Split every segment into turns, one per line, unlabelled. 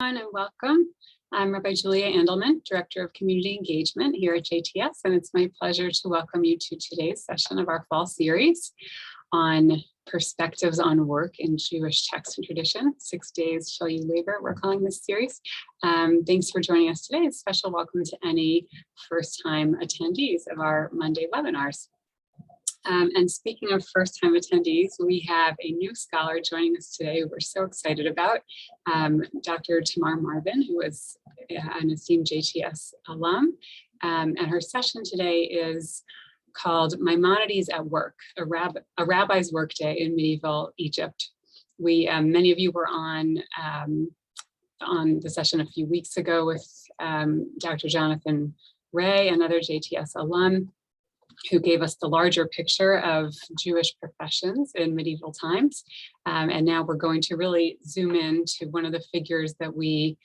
And welcome. I'm Rabbi Julia Andelman, Director of Community Engagement here at JTS, and it's my pleasure to welcome you to today's session of our fall series on perspectives on work in Jewish text and tradition. 6 days shall you labor, we're calling this series. Thanks for joining us today. A special welcome to any first-time attendees of our Monday webinars. And speaking of first-time attendees, we have a new scholar joining us today we're so excited about, Dr. Tamar Marvin, who is an esteemed JTS alum. And her session today is called Maimonides at Work, a rabbi's workday in medieval Egypt. Many of you were on the session a few weeks ago with Dr. Jonathan Ray, another JTS alum, who gave us the larger picture of Jewish professions in medieval times. And now we're going to really zoom in to one of the figures that one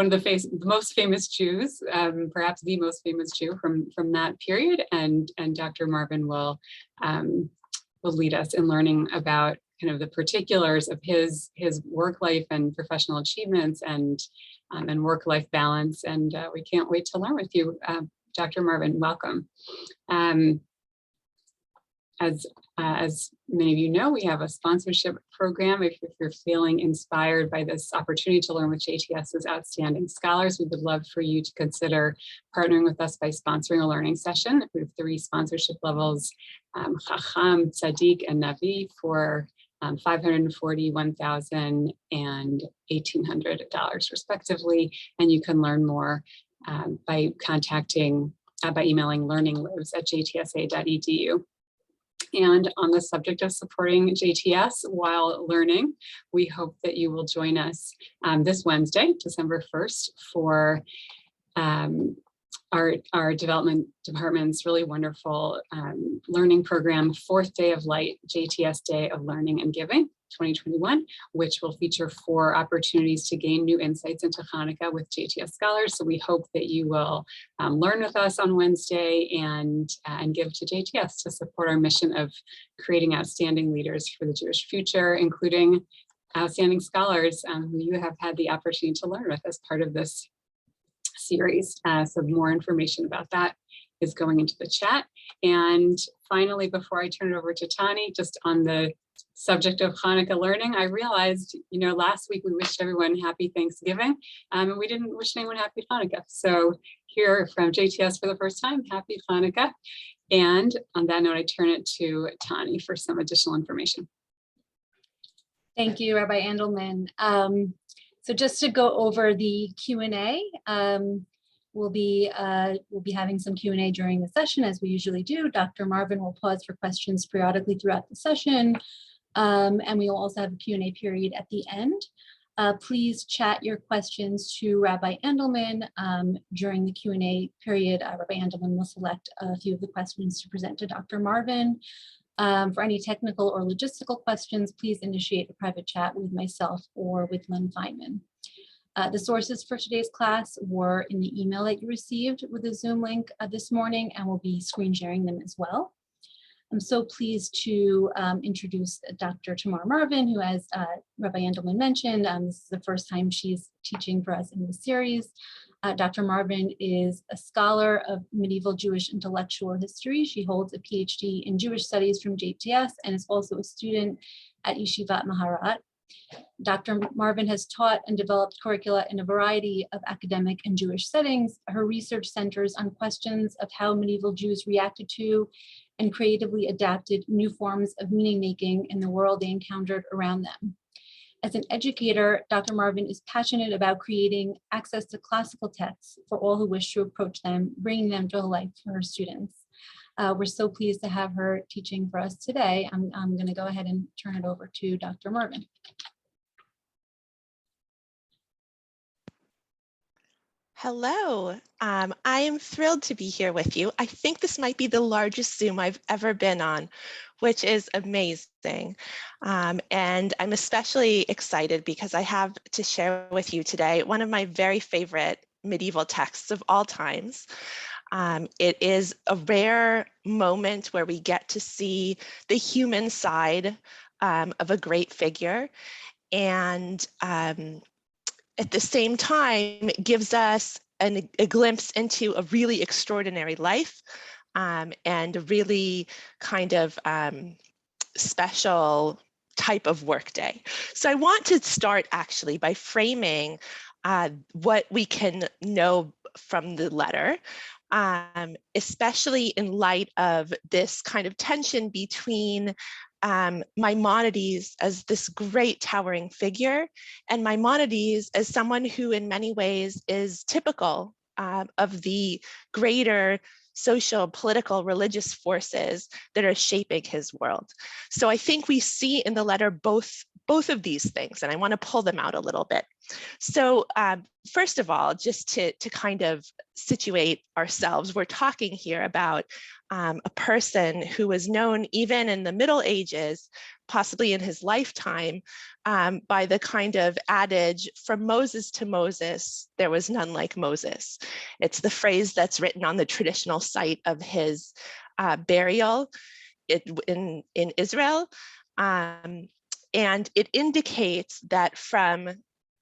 of the most famous Jews, perhaps the most famous Jew from that period. And Dr. Marvin will lead us in learning about kind of the particulars of his work life and professional achievements and work-life balance. And we can't wait to learn with you. Dr. Marvin, welcome. As many of you know, we have a sponsorship program. If you're feeling inspired by this opportunity to learn with JTS's outstanding scholars, we would love for you to consider partnering with us by sponsoring a learning session. We have 3 sponsorship levels, Chacham, Tzaddik, and Navi for $540, $1,000, and $1,800 respectively. And you can learn more by emailing learninglives@jtsa.edu. And on the subject of supporting JTS while learning, we hope that you will join us this Wednesday, December 1st, for our development department's really wonderful learning program, 4th Day of Light, JTS Day of Learning and Giving, 2021, which will feature 4 opportunities to gain new insights into Hanukkah with JTS scholars. So we hope that you will learn with us on Wednesday and give to JTS to support our mission of creating outstanding leaders for the Jewish future, including outstanding scholars who you have had the opportunity to learn with as part of this series. So more information about that is going into the chat. And finally, before I turn it over to Tani, just on the subject of Hanukkah learning, I realized, last week we wished everyone happy Thanksgiving, and we didn't wish anyone happy Hanukkah. So here from JTS for the first time, happy Hanukkah. And on that note, I turn it to Tani for some additional information.
Thank you, Rabbi Andelman. So just to go over the Q&A, we'll be having some Q&A during the session, as we usually do. Dr. Marvin will pause for questions periodically throughout the session, and we will also have a Q&A period at the end. Please chat your questions to Rabbi Andelman during the Q&A period. Rabbi Andelman will select a few of the questions to present to Dr. Marvin. For any technical or logistical questions, please initiate a private chat with myself or with Lynn Feynman. The sources for today's class were in the email that you received with the Zoom link this morning, and we'll be screen sharing them as well. I'm so pleased to introduce Dr. Tamar Marvin, who, as Rabbi Andelman mentioned, this is the first time she's teaching for us in the series. Dr. Marvin is a scholar of medieval Jewish intellectual history. She holds a PhD in Jewish studies from JTS and is also a student at Yeshivat Maharat. Dr. Marvin has taught and developed curricula in a variety of academic and Jewish settings. Her research centers on questions of how medieval Jews reacted to and creatively adapted new forms of meaning-making in the world they encountered around them. As an educator, Dr. Marvin is passionate about creating access to classical texts for all who wish to approach them, bringing them to life for her students. We're so pleased to have her teaching for us today. I'm going to go ahead and turn it over to Dr. Marvin.
Hello, I am thrilled to be here with you. I think this might be the largest Zoom I've ever been on, which is amazing. And I'm especially excited because I have to share with you today one of my very favorite medieval texts of all times. It is a rare moment where we get to see the human side of a great figure. and at the same time, it gives us a glimpse into a really extraordinary life and a really kind of special type of workday. So I want to start actually by framing what we can know from the letter, especially in light of this kind of tension between Maimonides as this great towering figure and Maimonides as someone who in many ways is typical of the greater social, political, religious forces that are shaping his world. So I think we see in the letter both of these things, and I want to pull them out a little bit. So first of all, just to kind of situate ourselves, we're talking here about a person who was known even in the Middle Ages, possibly in his lifetime, by the kind of adage, from Moses to Moses, there was none like Moses. It's the phrase that's written on the traditional site of his burial in Israel. And it indicates that from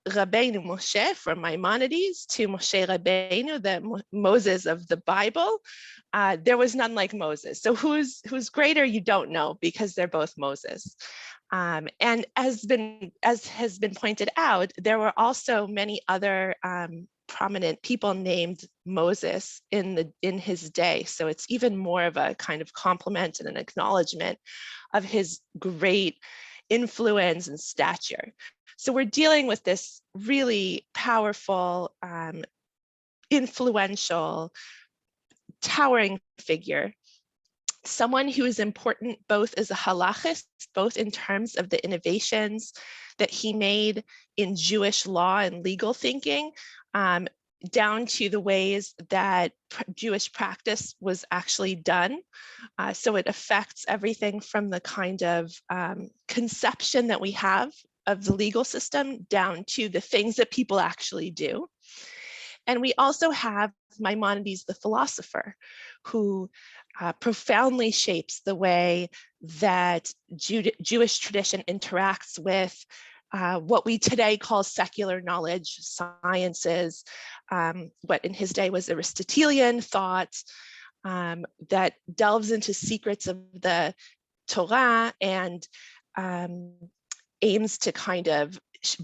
Rabbeinu Moshe, from Maimonides, to Moshe Rabbeinu, the Moses of the Bible, there was none like Moses. So who's greater, you don't know, because they're both Moses. And as has been pointed out, there were also many other prominent people named Moses in his day. So it's even more of a kind of compliment and an acknowledgement of his great influence and stature. So we're dealing with this really powerful, influential, towering figure, someone who is important both as a halachist, both in terms of the innovations that he made in Jewish law and legal thinking, down to the ways that Jewish practice was actually done. So it affects everything from the kind of conception that we have of the legal system down to the things that people actually do. And we also have Maimonides, the philosopher, who profoundly shapes the way that Jewish tradition interacts with what we today call secular knowledge, sciences, what in his day was Aristotelian thought, that delves into secrets of the Torah and aims to kind of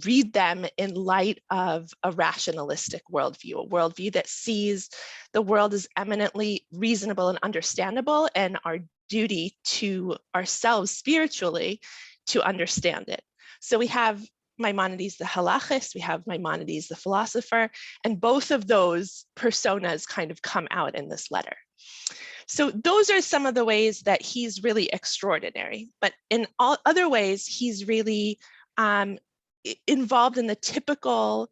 read them in light of a rationalistic worldview, a worldview that sees the world as eminently reasonable and understandable, and our duty to ourselves spiritually to understand it. So we have Maimonides the halachist, we have Maimonides the philosopher, and both of those personas kind of come out in this letter. So those are some of the ways that he's really extraordinary, but in all other ways, he's really involved in the typical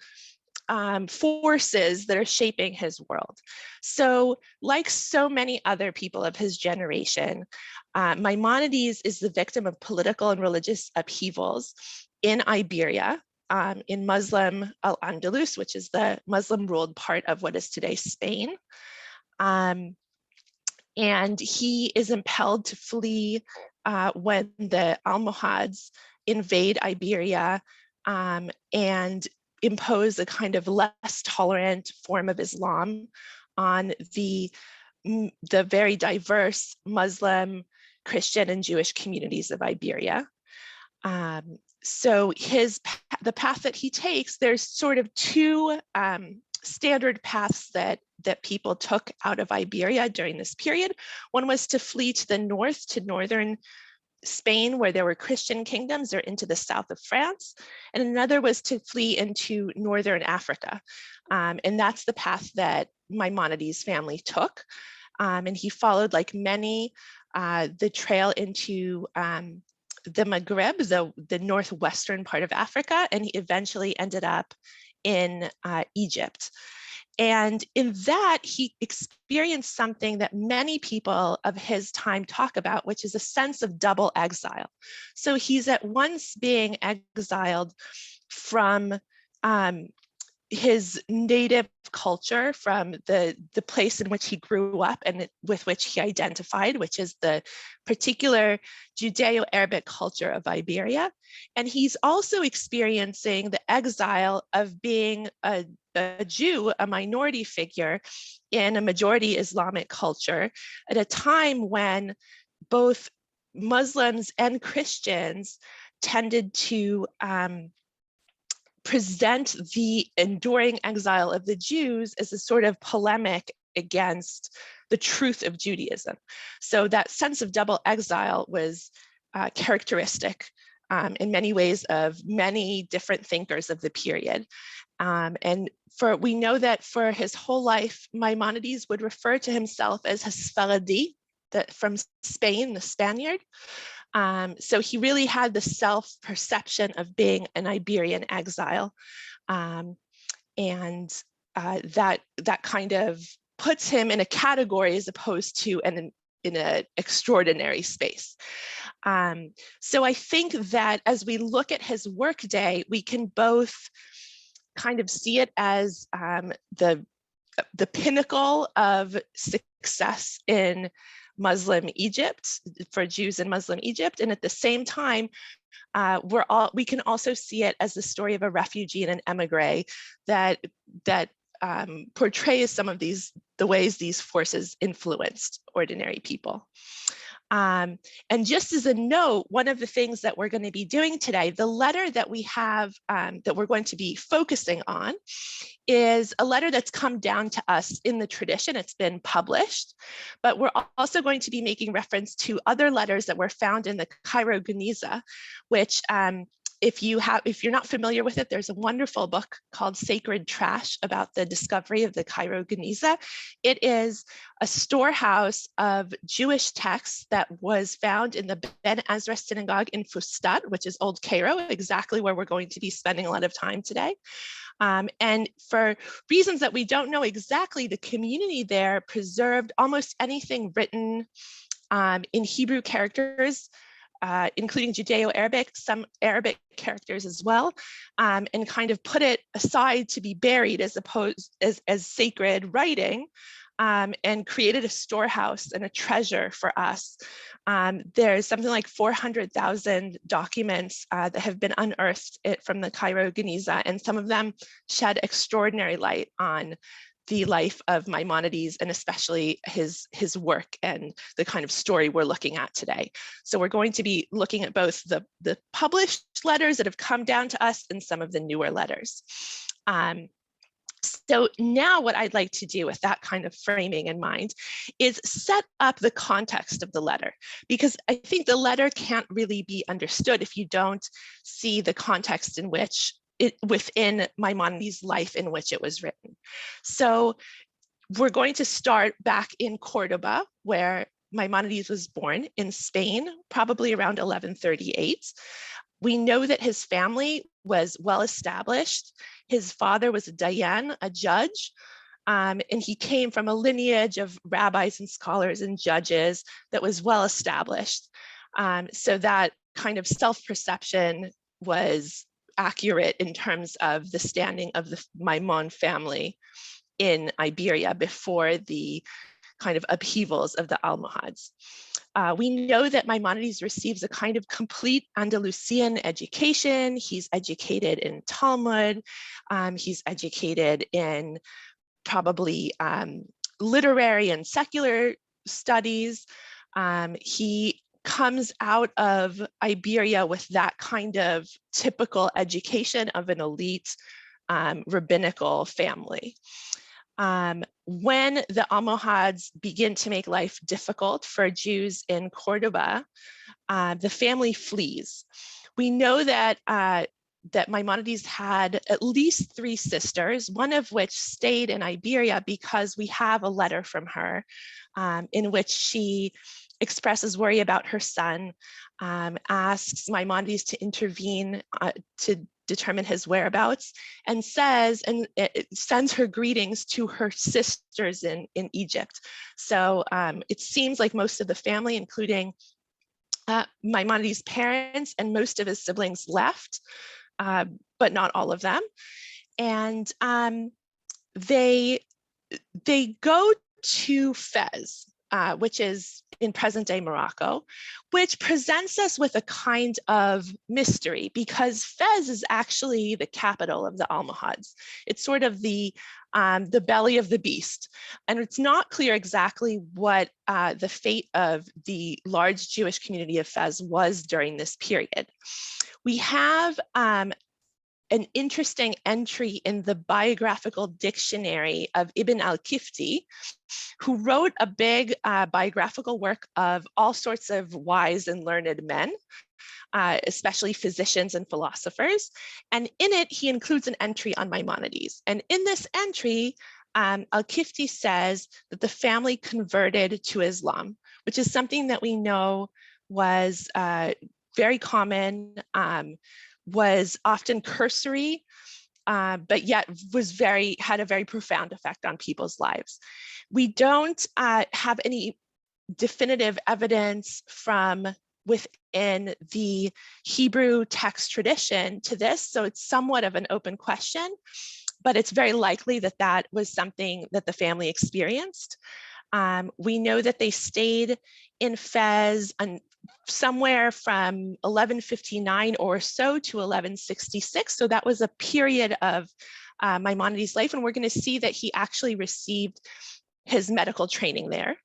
forces that are shaping his world. So like so many other people of his generation, Maimonides is the victim of political and religious upheavals in Iberia, in Muslim Al-Andalus, which is the Muslim-ruled part of what is today Spain. And he is impelled to flee when the Almohads invade Iberia and impose a kind of less tolerant form of Islam on the very diverse Muslim, Christian, and Jewish communities of Iberia. So the path that he takes, there's sort of two standard paths that people took out of Iberia during this period. One was to flee to the north, to northern Spain, where there were Christian kingdoms, or into the south of France. And another was to flee into northern Africa. And that's the path that Maimonides' family took. And he followed, like many, the trail into the Maghreb, the northwestern part of Africa, and he eventually ended up in Egypt. And in that, he experienced something that many people of his time talk about, which is a sense of double exile. So he's at once being exiled from his native culture from the place in which he grew up and with which he identified, which is the particular Judeo-Arabic culture of Iberia. And he's also experiencing the exile of being a Jew, a minority figure in a majority Islamic culture at a time when both Muslims and Christians tended to present the enduring exile of the Jews as a sort of polemic against the truth of Judaism. So that sense of double exile was characteristic in many ways of many different thinkers of the period. And we know that for his whole life, Maimonides would refer to himself as Hasfaradi, from Spain, the Spaniard. So he really had the self-perception of being an Iberian exile. And that kind of puts him in a category as opposed to in an extraordinary space. So I think that as we look at his workday, we can both kind of see it as the pinnacle of success in Muslim Egypt, for Jews in Muslim Egypt. And at the same time, we can also see it as the story of a refugee and an emigre that portrays some of the ways these forces influenced ordinary people. And just as a note, one of the things that we're going to be doing today, the letter that we have that we're going to be focusing on is a letter that's come down to us in the tradition. It's been published, but we're also going to be making reference to other letters that were found in the Cairo Geniza, which if you're not familiar with it, there's a wonderful book called Sacred Trash about the discovery of the Cairo Geniza. It is a storehouse of Jewish texts that was found in the Ben Ezra synagogue in Fustat, which is Old Cairo, exactly where we're going to be spending a lot of time today. And for reasons that we don't know exactly, the community there preserved almost anything written in Hebrew characters, including Judeo-Arabic, some Arabic characters as well, and kind of put it aside to be buried as sacred writing, and created a storehouse and a treasure for us. There's something like 400,000 documents that have been unearthed from the Cairo Geniza, and some of them shed extraordinary light on the life of Maimonides, and especially his work and the kind of story we're looking at today. So we're going to be looking at both the published letters that have come down to us and some of the newer letters. So now what I'd like to do with that kind of framing in mind is set up the context of the letter, because I think the letter can't really be understood if you don't see the context in which within Maimonides' life in which it was written. So we're going to start back in Cordoba, where Maimonides was born in Spain, probably around 1138. We know that his family was well established. His father was a dayan, a judge, and he came from a lineage of rabbis and scholars and judges that was well established. So that kind of self-perception was accurate in terms of the standing of the Maimon family in Iberia before the kind of upheavals of the Almohads. We know that Maimonides receives a kind of complete Andalusian education. He's educated in Talmud. He's educated in probably literary and secular studies. He comes out of Iberia with that kind of typical education of an elite rabbinical family. When the Almohads begin to make life difficult for Jews in Cordoba, the family flees. We know that that Maimonides had at least 3 sisters, one of which stayed in Iberia because we have a letter from her in which she expresses worry about her son, asks Maimonides to intervene to determine his whereabouts, and says, and it sends her greetings to her sisters in Egypt. So it seems like most of the family, including Maimonides' parents and most of his siblings, left, but not all of them. and they go to Fez, which is in present-day Morocco, which presents us with a kind of mystery because Fez is actually the capital of the Almohads. It's sort of the belly of the beast, and it's not clear exactly what the fate of the large Jewish community of Fez was during this period. We have an interesting entry in the biographical dictionary of Ibn al-Kifti, who wrote a big biographical work of all sorts of wise and learned men, especially physicians and philosophers. And in it, he includes an entry on Maimonides. And in this entry, al-Kifti says that the family converted to Islam, which is something that we know was very common, was often cursory, but yet had a very profound effect on people's lives. We don't have any definitive evidence from within the Hebrew text tradition to this, so it's somewhat of an open question, but it's very likely that that was something that the family experienced. We know that they stayed in Fez somewhere from 1159 or so to 1166. So that was a period of Maimonides' life. And we're going to see that he actually received his medical training there.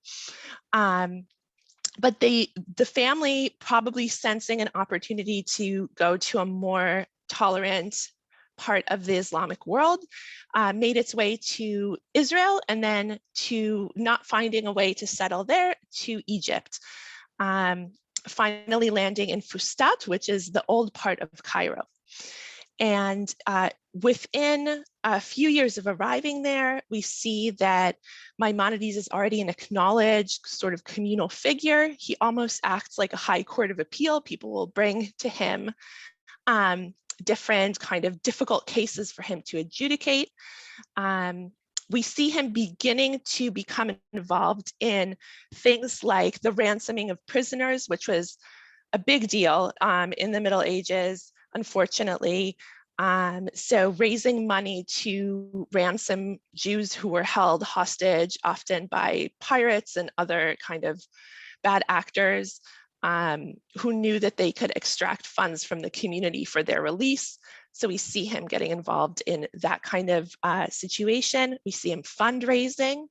But the family, probably sensing an opportunity to go to a more tolerant part of the Islamic world, made its way to Israel, and then, to not finding a way to settle there, to Egypt. Finally landing in Fustat, which is the old part of Cairo. And within a few years of arriving there, we see that Maimonides is already an acknowledged sort of communal figure. He almost acts like a high court of appeal. People will bring to him different kind of difficult cases for him to adjudicate. We see him beginning to become involved in things like the ransoming of prisoners, which was a big deal in the Middle Ages, unfortunately. So raising money to ransom Jews who were held hostage, often by pirates and other kind of bad actors who knew that they could extract funds from the community for their release. So we see him getting involved in that kind of situation. We see him fundraising,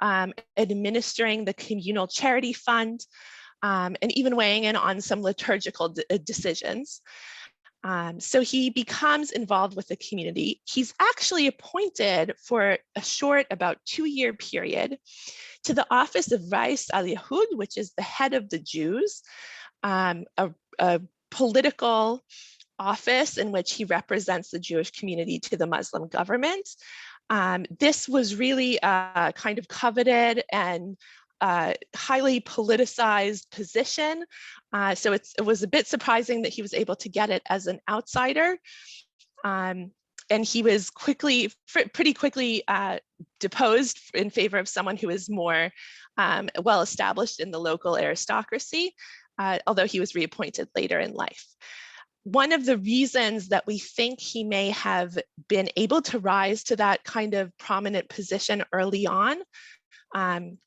administering the communal charity fund, and even weighing in on some liturgical decisions. So he becomes involved with the community. He's actually appointed for a short, about 2-year period, to the office of Rais al-Yahud, which is the head of the Jews, a political office in which he represents the Jewish community to the Muslim government. This was really a kind of coveted and highly politicized position. So it was a bit surprising that he was able to get it as an outsider. And he was pretty quickly deposed in favor of someone who is more well established in the local aristocracy, although he was reappointed later in life. One of the reasons that we think he may have been able to rise to that kind of prominent position early on, and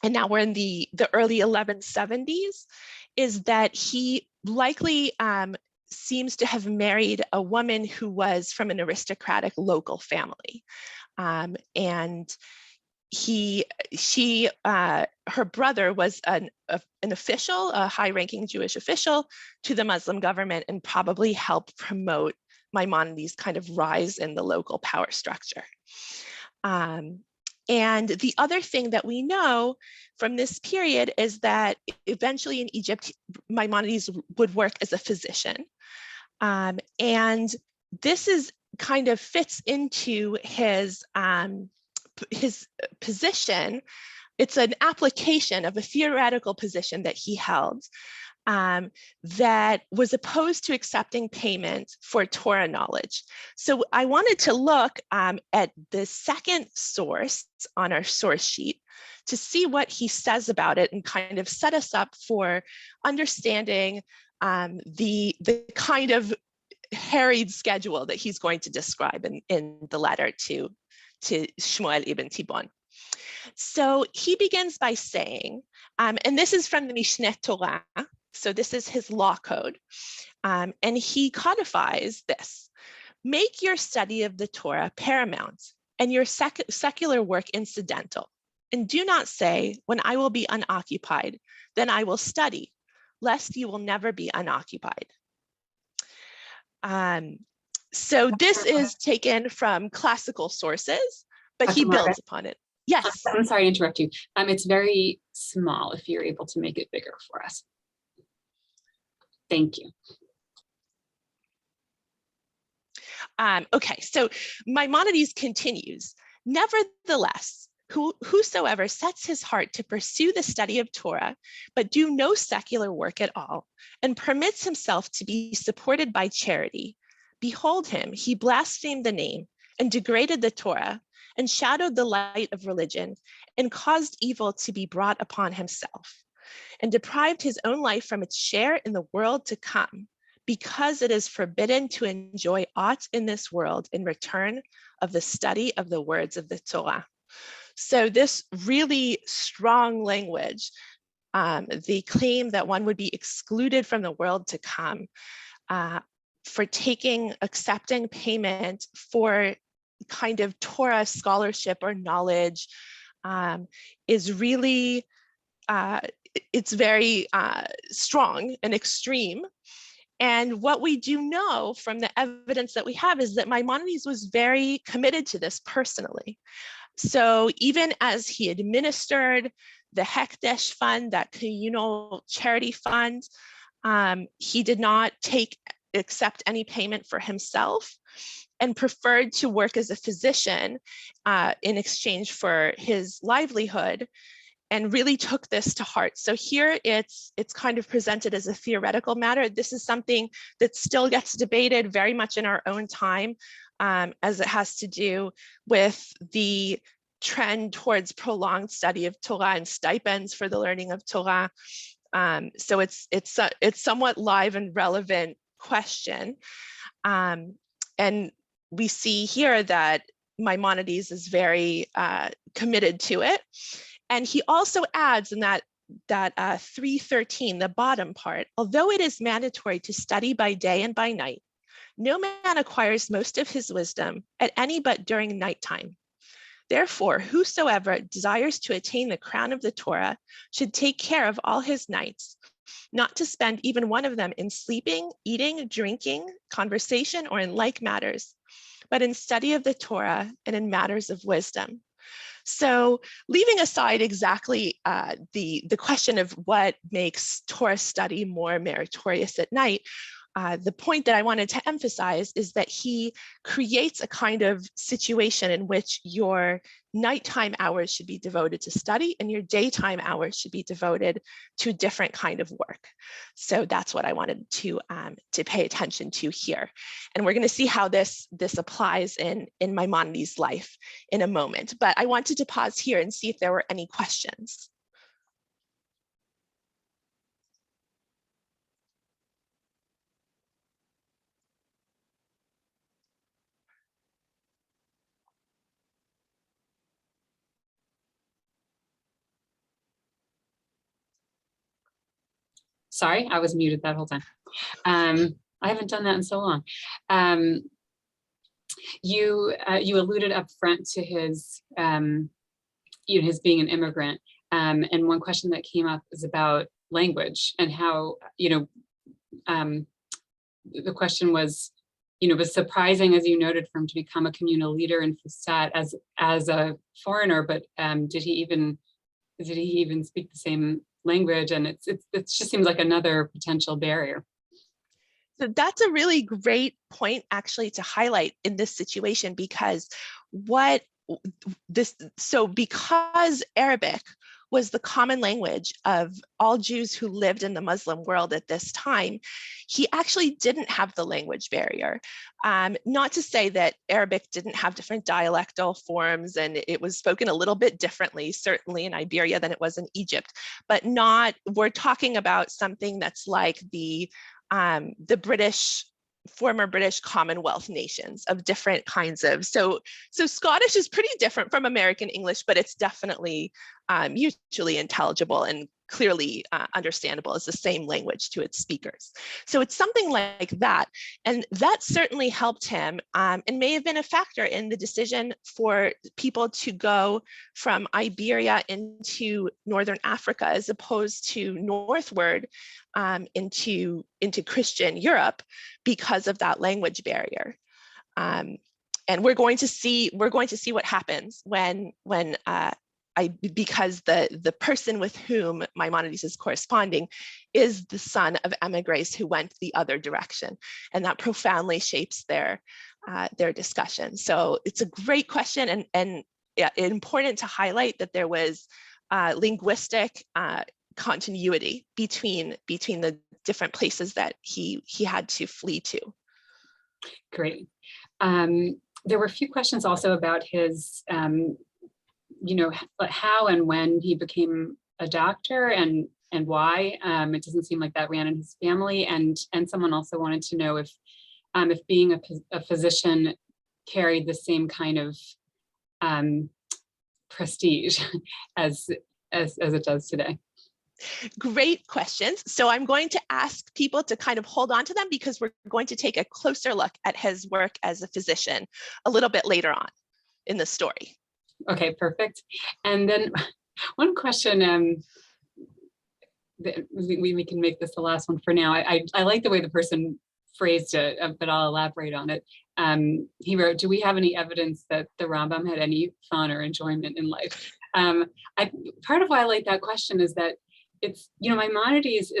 now we're in the early 1170s, is that he likely seems to have married a woman who was from an aristocratic local family. And her brother was an official, a high-ranking Jewish official to the Muslim government, and probably helped promote Maimonides' kind of rise in the local power structure. And the other thing that we know from this period is that eventually in Egypt, Maimonides would work as a physician. And this is kind of fits into his position. It's an application of a theoretical position that he held that was opposed to accepting payment for Torah knowledge. So I wanted to look at the second source on our source sheet to see what he says about it and kind of set us up for understanding the kind of harried schedule that he's going to describe in the letter to Samuel Ibn Tibbon. So he begins by saying, and this is from the Mishneh Torah, so this is his law code, and he codifies this: make your study of the Torah paramount and your secular work incidental. And do not say, when I will be unoccupied, then I will study, lest you will never be unoccupied. So this is taken from classical sources, but he builds upon it. Yes.
I'm sorry to interrupt you. It's very small if you're able to make it bigger for us. Thank you.
Okay, so Maimonides continues, nevertheless, whosoever sets his heart to pursue the study of Torah, but do no secular work at all, and permits himself to be supported by charity, behold him, he blasphemed the name, and degraded the Torah, and shadowed the light of religion, and caused evil to be brought upon himself, and deprived his own life from its share in the world to come, because it is forbidden to enjoy aught in this world in return of the study of the words of the Torah. So this really strong language, the claim that one would be excluded from the world to come for accepting payment for kind of Torah scholarship or knowledge is really, it's very strong and extreme. And what we do know from the evidence that we have is that Maimonides was very committed to this personally. So even as he administered the Hekdesh fund, that communal charity fund, he did not accept any payment for himself and preferred to work as a physician in exchange for his livelihood, and really took this to heart. So here it's kind of presented as a theoretical matter. This is something that still gets debated very much in our own time, as it has to do with the trend towards prolonged study of Torah and stipends for the learning of Torah. So it's somewhat live and relevant question. And we see here that Maimonides is very committed to it. And he also adds in that 313, the bottom part, although it is mandatory to study by day and by night, no man acquires most of his wisdom at any but during nighttime. Therefore, whosoever desires to attain the crown of the Torah should take care of all his nights, not to spend even one of them in sleeping, eating, drinking, conversation, or in like matters, but in study of the Torah and in matters of wisdom. So leaving aside exactly the question of what makes Torah study more meritorious at night, the point that I wanted to emphasize is that he creates a kind of situation in which your nighttime hours should be devoted to study and your daytime hours should be devoted to a different kind of work. So that's what I wanted to pay attention to here. And we're going to see how this applies in Maimonides' life in a moment. But I wanted to pause here and see if there were any questions.
Sorry, I was muted that whole time. I haven't done that in so long. You alluded up front to his his being an immigrant, and one question that came up is about language and how the question was, it was surprising, as you noted, for him to become a communal leader in Fustat as a foreigner, but did he even speak the same language? And it just seems like another potential barrier.
So that's a really great point actually to highlight in this situation, because because Arabic was the common language of all Jews who lived in the Muslim world at this time, he actually didn't have the language barrier. Not to say that Arabic didn't have different dialectal forms and it was spoken a little bit differently, certainly in Iberia than it was in Egypt, but we're talking about something that's like the British former British Commonwealth nations of different kinds of, so Scottish is pretty different from American English, but it's definitely mutually intelligible and clearly understandable as the same language to its speakers. So it's something like that. And that certainly helped him and may have been a factor in the decision for people to go from Iberia into Northern Africa as opposed to northward into Christian Europe because of that language barrier. And we're going to see what happens because the person with whom Maimonides is corresponding is the son of emigres who went the other direction, and that profoundly shapes their discussion. So it's a great question, and yeah, important to highlight that there was linguistic continuity between the different places that he had to flee to.
Great. There were a few questions also about his how and when he became a doctor and why. It doesn't seem like that ran in his family. And someone also wanted to know if being a physician carried the same kind of prestige as it does today.
Great questions. So I'm going to ask people to kind of hold on to them because we're going to take a closer look at his work as a physician a little bit later on in the story.
Okay, perfect. And then one question, we can make this the last one for now. I like the way the person phrased it, but I'll elaborate on it. He wrote, "Do we have any evidence that the Rambam had any fun or enjoyment in life?" Part of why I like that question is that it's, Maimonides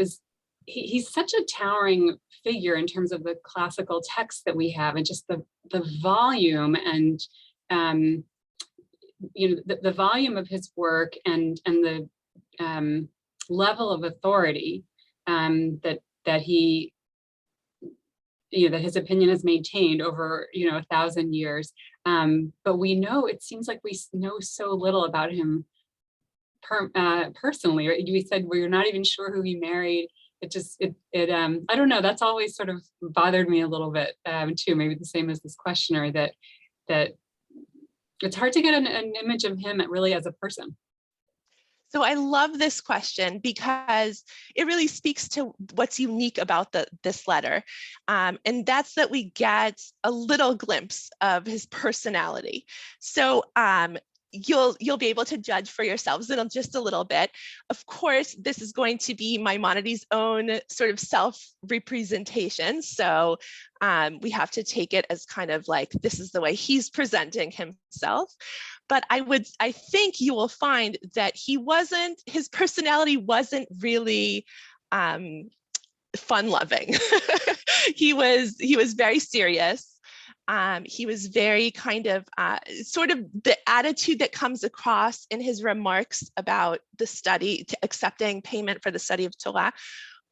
he's such a towering figure in terms of the classical texts that we have, and just the volume and the volume of his work and the level of authority that he, that his opinion has maintained over 1,000 years. But we know, it seems like we know so little about him personally. Right? We said we're not even sure who he married. I don't know. That's always sort of bothered me a little bit too. Maybe the same as this questioner, that it's hard to get an image of him really as a person.
So I love this question because it really speaks to what's unique about this letter. And that's that we get a little glimpse of his personality. So you'll be able to judge for yourselves in just a little bit. Of course, this is going to be Maimonides' own sort of self-representation. So we have to take it as kind of like, this is the way he's presenting himself. But I think you will find that his personality wasn't really fun-loving. He was very serious. He was very kind of sort of the attitude that comes across in his remarks about the study, accepting payment for the study of Torah,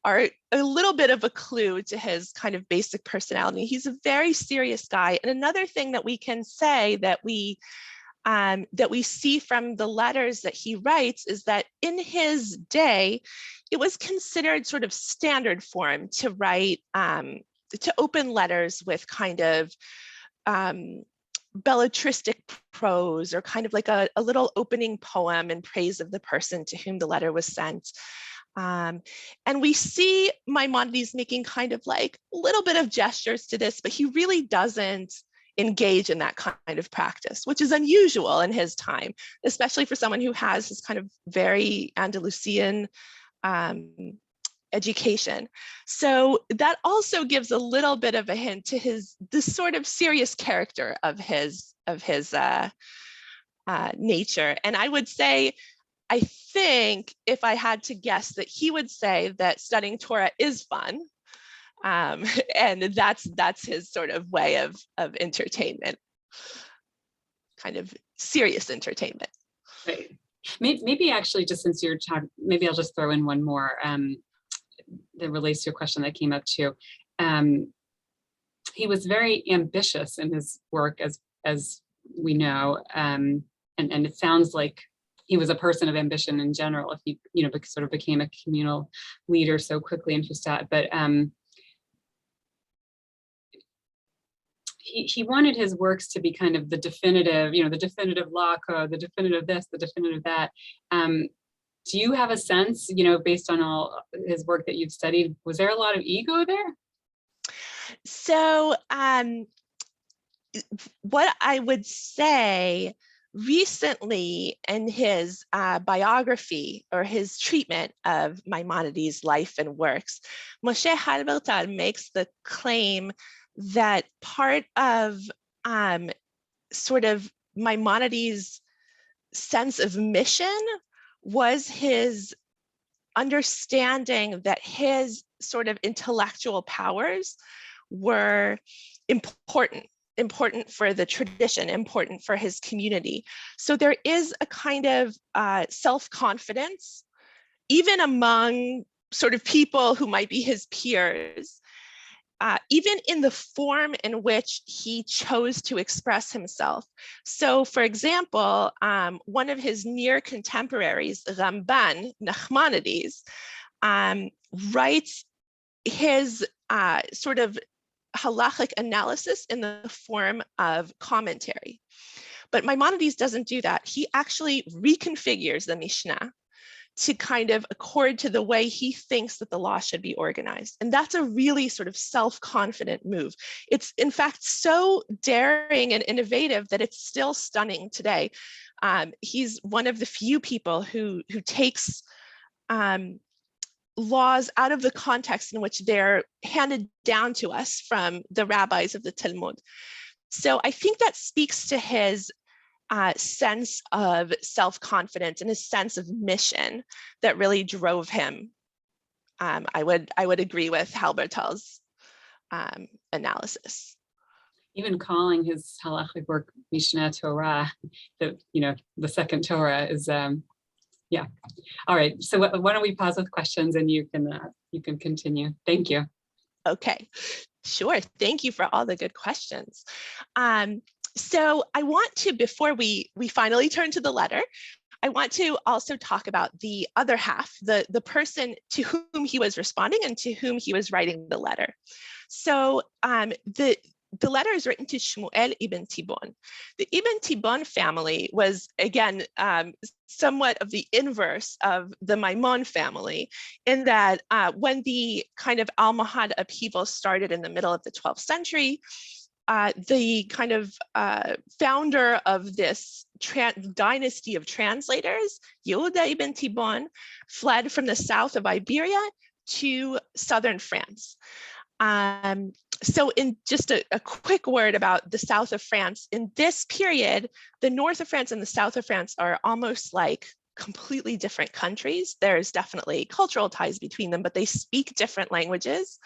are a little bit of a clue to his kind of basic personality. He's a very serious guy. And another thing that we can say that we see from the letters that he writes is that in his day, it was considered sort of standard for him to write, to open letters with kind of belletristic prose, or kind of like a little opening poem in praise of the person to whom the letter was sent. And we see Maimonides making kind of like a little bit of gestures to this, but he really doesn't engage in that kind of practice, which is unusual in his time, especially for someone who has this kind of very Andalusian education. So that also gives a little bit of a hint to this sort of serious character of his nature. And I would say, I think if I had to guess, that he would say that studying Torah is fun. And that's his sort of way of entertainment, kind of serious entertainment.
Right. Maybe actually, just since you're talking, maybe I'll just throw in one more that relates to a question that came up too. He was very ambitious in his work, as we know, and it sounds like he was a person of ambition in general, if he sort of became a communal leader so quickly in Fustat. But he wanted his works to be kind of the definitive, the definitive law code, the definitive this, the definitive that. Do you have a sense, based on all his work that you've studied, was there a lot of ego there?
So what I would say recently in his biography or his treatment of Maimonides' life and works, Moshe Halbertal makes the claim that part of sort of Maimonides' sense of mission was his understanding that his sort of intellectual powers were important for the tradition, important for his community. So there is a kind of self-confidence, even among sort of people who might be his peers, even in the form in which he chose to express himself. So for example, one of his near contemporaries, Ramban, Nachmanides, writes his sort of halachic analysis in the form of commentary. But Maimonides doesn't do that. He actually reconfigures the Mishnah to kind of accord to the way he thinks that the law should be organized. And that's a really sort of self-confident move. It's in fact so daring and innovative that it's still stunning today. He's one of the few people who takes laws out of the context in which they're handed down to us from the rabbis of the Talmud. So I think that speaks to his sense of self-confidence and his sense of mission that really drove him. I would agree with Halbertal's analysis.
Even calling his halachic work Mishnah Torah, the second Torah is, yeah. All right. So why don't we pause with questions and you can continue. Thank you.
Okay, sure. Thank you for all the good questions. So I want to, before we finally turn to the letter, I want to also talk about the other half, the person to whom he was responding and to whom he was writing the letter. So the letter is written to Samuel Ibn Tibbon. The Ibn Tibbon family was, again, somewhat of the inverse of the Maimon family, in that when the kind of Almohad upheaval started in the middle of the 12th century, the kind of founder of this dynasty of translators, Yehuda ibn Tibbon, fled from the south of Iberia to southern France. So in just a quick word about the south of France, in this period, the north of France and the south of France are almost like completely different countries. There's definitely cultural ties between them, but they speak different languages.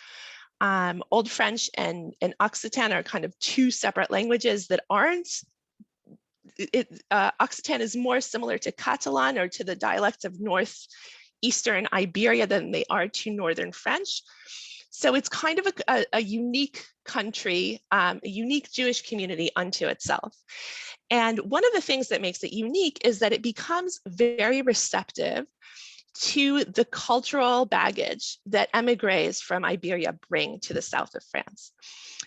Old French and Occitan are kind of two separate languages that aren't, Occitan is more similar to Catalan or to the dialects of northeastern Iberia than they are to northern French. So it's kind of a unique country, a unique Jewish community unto itself. And one of the things that makes it unique is that it becomes very receptive to the cultural baggage that emigres from Iberia bring to the south of France.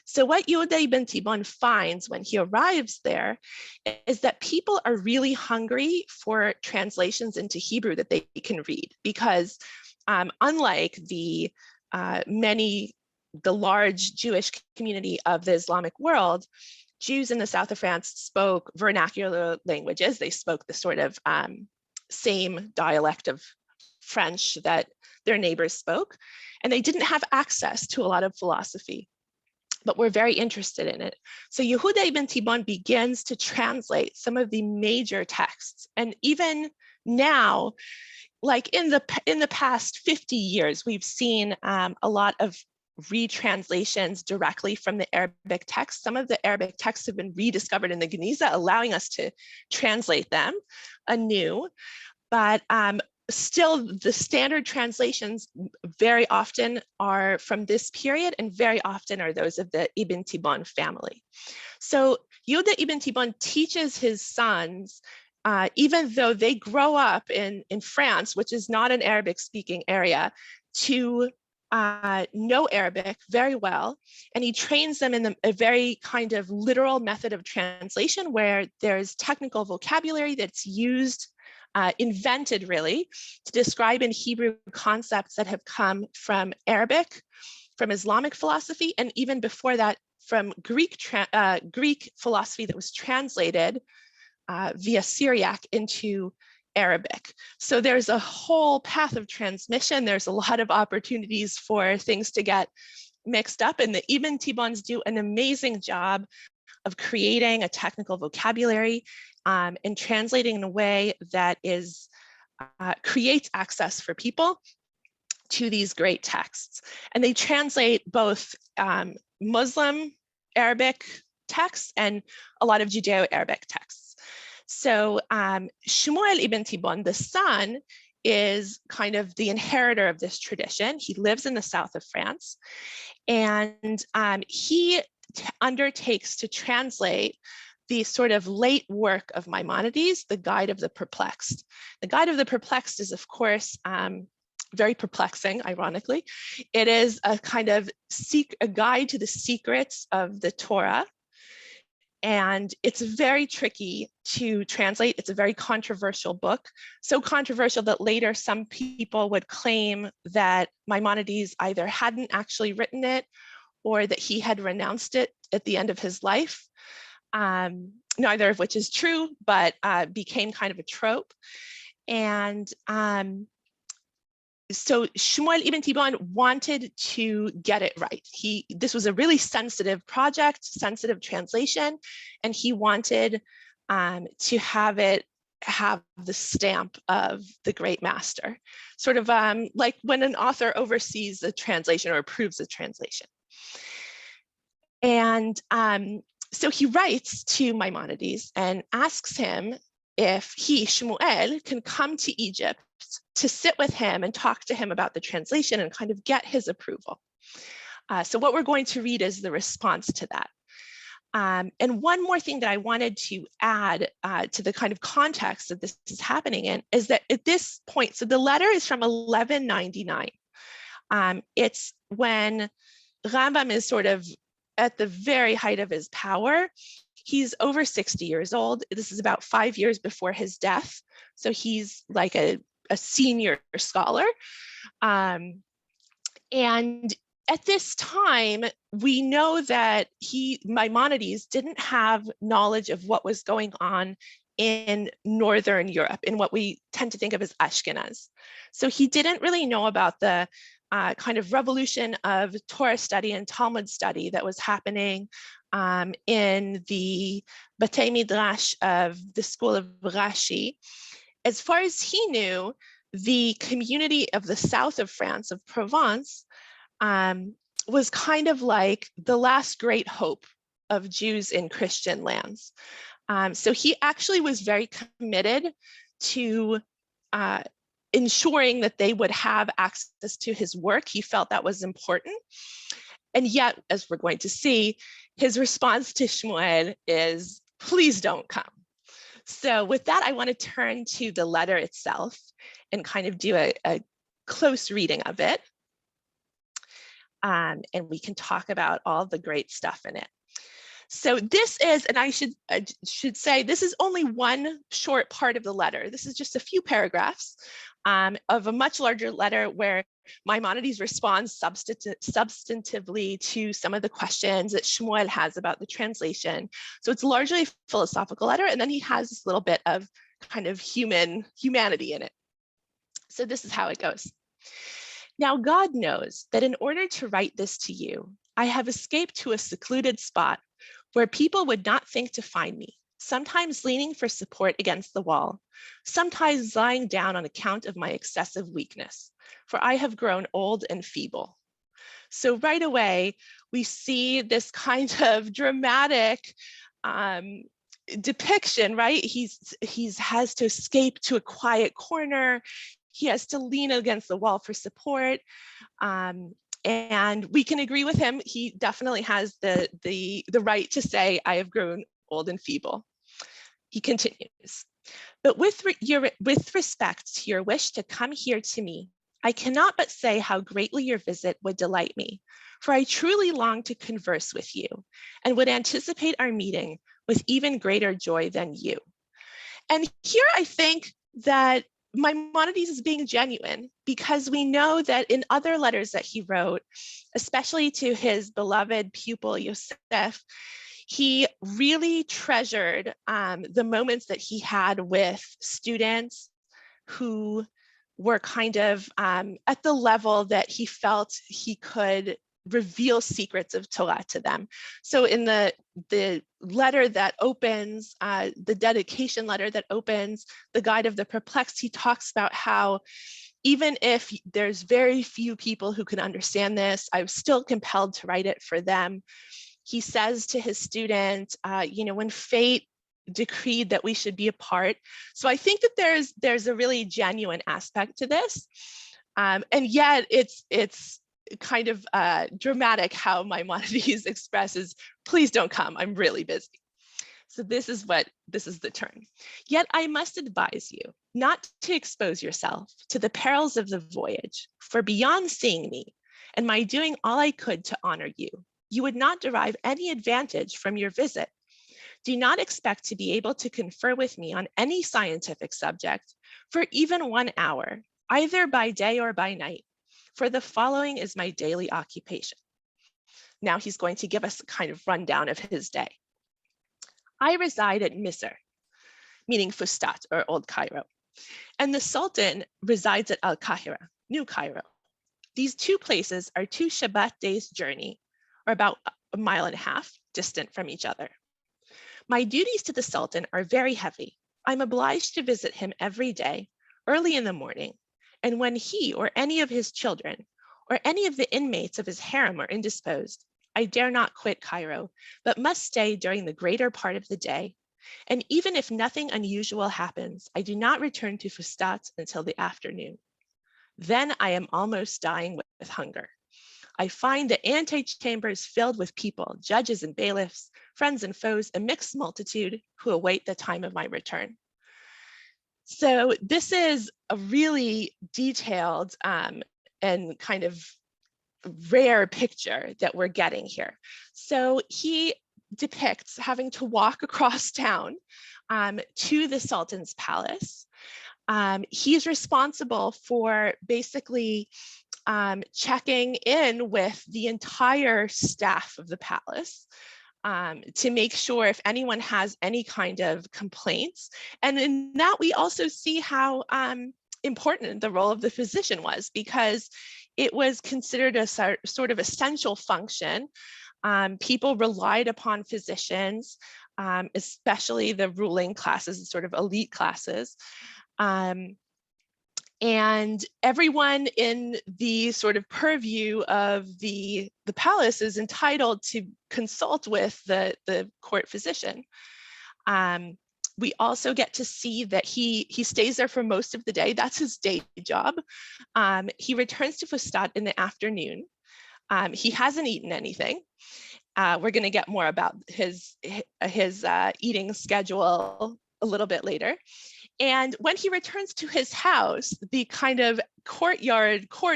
So what Yehuda ibn Tibbon finds when he arrives there is that people are really hungry for translations into Hebrew that they can read, because unlike the large Jewish community of the Islamic world, Jews in the south of France spoke vernacular languages. They spoke the sort of same dialect of French that their neighbors spoke, and they didn't have access to a lot of philosophy, but were very interested in it. So Yehuda ibn Tibbon begins to translate some of the major texts, and even now, like in the past 50 years, we've seen a lot of retranslations directly from the Arabic text. Some of the Arabic texts have been rediscovered in the Geniza, allowing us to translate them anew. But still, the standard translations very often are from this period, and very often are those of the Ibn Tibbon family. So Yehuda ibn Tibbon teaches his sons, even though they grow up in France, which is not an Arabic-speaking area, to know Arabic very well, and he trains them in a very kind of literal method of translation where there's technical vocabulary that's used, invented really, to describe in Hebrew concepts that have come from Arabic, from Islamic philosophy, and even before that, from Greek philosophy that was translated via Syriac into Arabic. So there's a whole path of transmission. There's a lot of opportunities for things to get mixed up, and the Ibn Tibbons do an amazing job of creating a technical vocabulary and translating in a way that is creates access for people to these great texts. And they translate both Muslim Arabic texts and a lot of Judeo-Arabic texts. So Samuel Ibn Tibbon, the son, is kind of the inheritor of this tradition. He lives in the south of France, and he undertakes to translate the sort of late work of Maimonides, the Guide of the Perplexed. The Guide of the Perplexed is, of course, very perplexing, ironically. It is a kind of a guide to the secrets of the Torah. And it's very tricky to translate. It's a very controversial book, so controversial that later some people would claim that Maimonides either hadn't actually written it or that he had renounced it at the end of his life, neither of which is true, but became kind of a trope. And so Samuel Ibn Tibbon wanted to get it right. This was a really sensitive project, sensitive translation, and he wanted to have it have the stamp of the great master, sort of like when an author oversees a translation or approves a translation. And so he writes to Maimonides and asks him if he, Shmuel, can come to Egypt to sit with him and talk to him about the translation and kind of get his approval. So what we're going to read is the response to that. And one more thing that I wanted to add to the kind of context that this is happening in is that at this point, so the letter is from 1199. It's when Rambam is sort of at the very height of his power. He's over 60 years old. This is about 5 years before his death. So he's like a senior scholar. And at this time, we know that Maimonides didn't have knowledge of what was going on in Northern Europe, in what we tend to think of as Ashkenaz. So he didn't really know about the kind of revolution of Torah study and Talmud study that was happening in the Batei Midrash of the school of Rashi. As far as he knew, the community of the south of France, of Provence, was kind of like the last great hope of Jews in Christian lands. So he actually was very committed to ensuring that they would have access to his work. He felt that was important. And yet, as we're going to see, his response to Shmuel is, please don't come. So with that, I want to turn to the letter itself and kind of do a close reading of it. And we can talk about all the great stuff in it. So this is, and I should say, this is only one short part of the letter. This is just a few paragraphs of a much larger letter where Maimonides responds substantively to some of the questions that Shmuel has about the translation. So it's largely a philosophical letter, and then he has this little bit of kind of humanity in it. So this is how it goes. Now God knows that in order to write this to you, I have escaped to a secluded spot where people would not think to find me, sometimes leaning for support against the wall, sometimes lying down on account of my excessive weakness, for I have grown old and feeble. So right away, we see this kind of dramatic depiction, right? He has to escape to a quiet corner. He has to lean against the wall for support. And we can agree with him. He definitely has the right to say, I have grown old and feeble. He continues, but with respect to your wish to come here to me, I cannot but say how greatly your visit would delight me, for I truly long to converse with you and would anticipate our meeting with even greater joy than you. And here I think that Maimonides is being genuine, because we know that in other letters that he wrote, especially to his beloved pupil Yosef, he really treasured the moments that he had with students who were kind of at the level that he felt he could reveal secrets of Torah to them. So in the letter that opens, the dedication letter that opens the Guide of the Perplexed, he talks about how even if there's very few people who can understand this, I was still compelled to write it for them. He says to his student, when fate decreed that we should be apart. So I think that there's a really genuine aspect to this. And yet it's kind of dramatic how Maimonides expresses, please don't come, I'm really busy. So this is the turn. Yet I must advise you not to expose yourself to the perils of the voyage, for beyond seeing me and my doing all I could to honor you, you would not derive any advantage from your visit. Do not expect to be able to confer with me on any scientific subject for even 1 hour, either by day or by night, for the following is my daily occupation. Now he's going to give us a kind of rundown of his day. I reside at Misr, meaning Fustat or Old Cairo, and the Sultan resides at Al-Qahira, New Cairo. These two places are 2 Shabbat days' journey, or about 1.5 miles distant from each other. My duties to the Sultan are very heavy. I'm obliged to visit him every day, early in the morning, and when he or any of his children or any of the inmates of his harem are indisposed, I dare not quit Cairo, but must stay during the greater part of the day. And even if nothing unusual happens, I do not return to Fustat until the afternoon. Then I am almost dying with hunger. I find the antechambers filled with people, judges and bailiffs, friends and foes, a mixed multitude who await the time of my return. So this is a really detailed and kind of rare picture that we're getting here. So he depicts having to walk across town to the Sultan's palace. He's responsible for basically checking in with the entire staff of the palace to make sure if anyone has any kind of complaints. And in that, we also see how important the role of the physician was, because it was considered a sort of essential function. People relied upon physicians, especially the ruling classes, sort of elite classes. And everyone in the sort of purview of the palace is entitled to consult with the court physician. We also get to see that he stays there for most of the day. That's his day job. He returns to Fustat in the afternoon. He hasn't eaten anything. We're going to get more about his eating schedule a little bit later. And when he returns to his house, the kind of court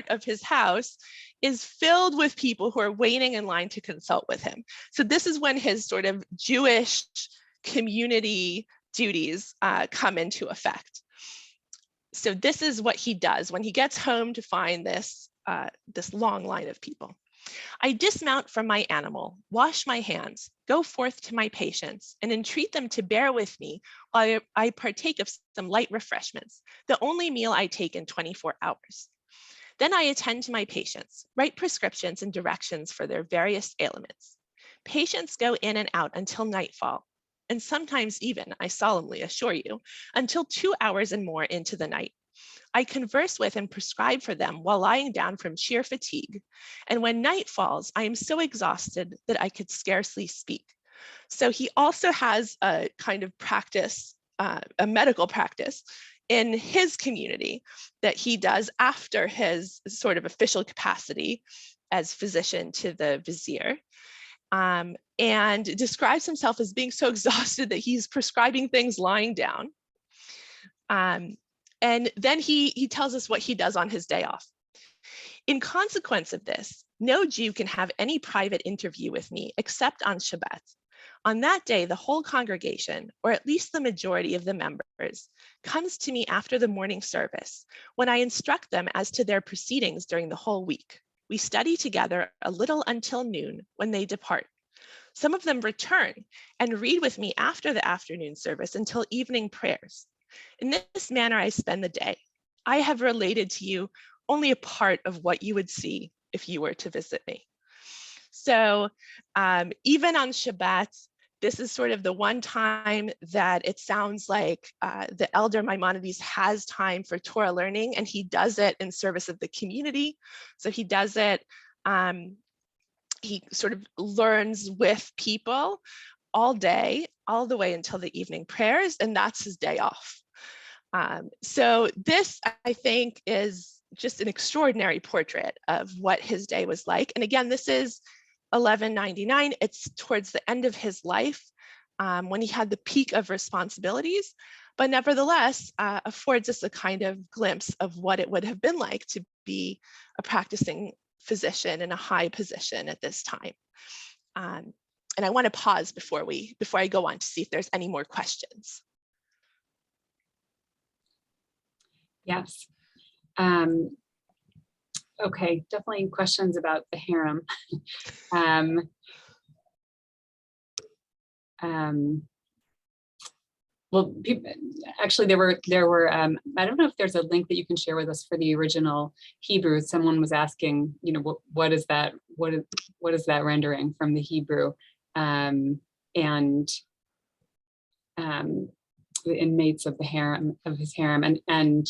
of his house is filled with people who are waiting in line to consult with him. So this is when his sort of Jewish community duties come into effect. So this is what he does when he gets home to find this long line of people. I dismount from my animal, wash my hands, go forth to my patients, and entreat them to bear with me while I partake of some light refreshments, the only meal I take in 24 hours. Then I attend to my patients, write prescriptions and directions for their various ailments. Patients go in and out until nightfall, and sometimes even, I solemnly assure you, until 2 hours and more into the night. I converse with and prescribe for them while lying down from sheer fatigue. And when night falls, I am so exhausted that I could scarcely speak. So he also has a kind of practice, a medical practice in his community that he does after his sort of official capacity as physician to the vizier. And describes himself as being so exhausted that he's prescribing things lying down. And then he tells us what he does on his day off. In consequence of this, no Jew can have any private interview with me except on Shabbat. On that day, the whole congregation, or at least the majority of the members, comes to me after the morning service when I instruct them as to their proceedings during the whole week. We study together a little until noon when they depart. Some of them return and read with me after the afternoon service until evening prayers. In this manner, I spend the day. I have related to you only a part of what you would see if you were to visit me. So even on Shabbat, this is sort of the one time that it sounds like the elder Maimonides has time for Torah learning, and he does it in service of the community. So he does it, he sort of learns with people all day, all the way until the evening prayers, and that's his day off. So this, I think, is just an extraordinary portrait of what his day was like. And again, this is 1199. It's towards the end of his life when he had the peak of responsibilities, but nevertheless affords us a kind of glimpse of what it would have been like to be a practicing physician in a high position at this time. And I want to pause before I go on to see if there's any more questions.
Yes. Okay, definitely questions about the harem. Well, actually, there were. I don't know if there's a link that you can share with us for the original Hebrew. Someone was asking, you know, what is that? What is that rendering from the Hebrew? The inmates of the harem, of his harem, and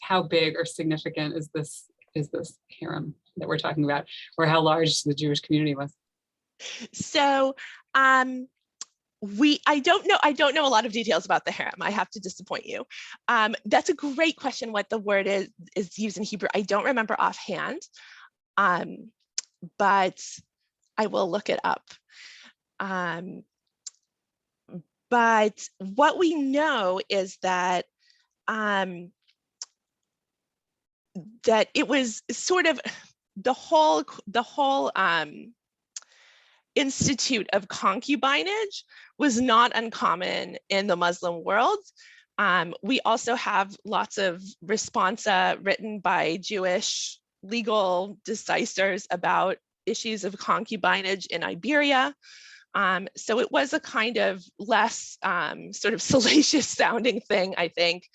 how big or significant is this harem that we're talking about, or how large the Jewish community was?
So I don't know a lot of details about the harem. I have to disappoint you. That's a great question, what the word is used in Hebrew. I don't remember offhand, but I will look it up. But what we know is that that it was sort of the whole institute of concubinage was not uncommon in the Muslim world. We also have lots of responsa written by Jewish legal decisors about issues of concubinage in Iberia. So it was a kind of less sort of salacious sounding thing, I think,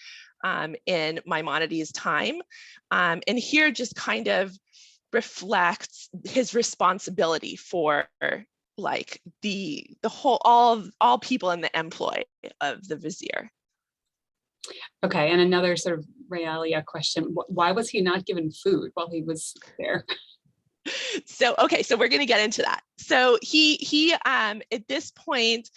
in Maimonides' time. And here just kind of reflects his responsibility for like the whole, all people in the employ of the vizier.
Okay, and another sort of realia question: why was he not given food while he was there?
So okay, so we're going to get into that. So he at this point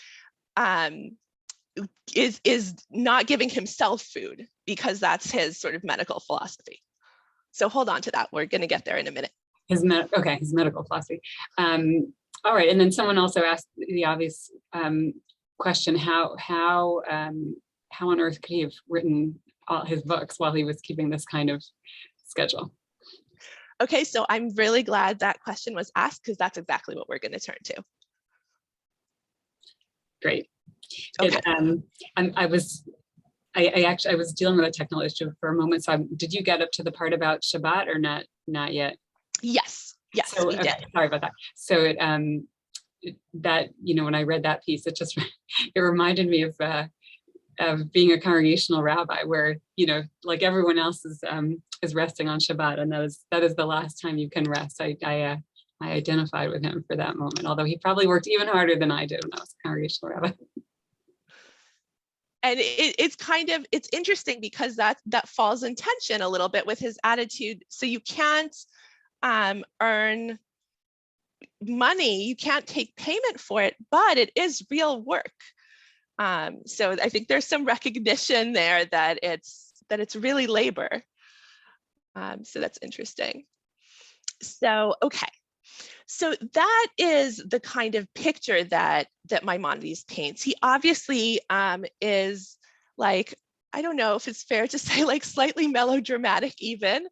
is not giving himself food because that's his sort of medical philosophy. So hold on to that. We're going to get there in a minute.
His medical philosophy. All right, and then someone also asked the obvious question: how on earth could he have written all his books while he was keeping this kind of schedule?
Okay, so I'm really glad that question was asked because that's exactly what we're going to turn to.
Great.
Okay.
I was dealing with a technical issue for a moment. So did you get up to the part about Shabbat or not? Not yet.
Yes. Yes,
so,
we did.
Sorry about that. So that, you know, when I read that piece, it reminded me of being a congregational rabbi, where, you know, like everyone else is resting on Shabbat, and that is the last time you can rest. I identified with him for that moment, although he probably worked even harder than I did when I was a congregational rabbi.
And it's interesting because that falls in tension a little bit with his attitude. So you can't earn money, you can't take payment for it, but it is real work. So I think there's some recognition there that it's really labor. So that's interesting. So, okay. So that is the kind of picture that Maimonides paints. He obviously is like I don't know if it's fair to say, like slightly melodramatic even,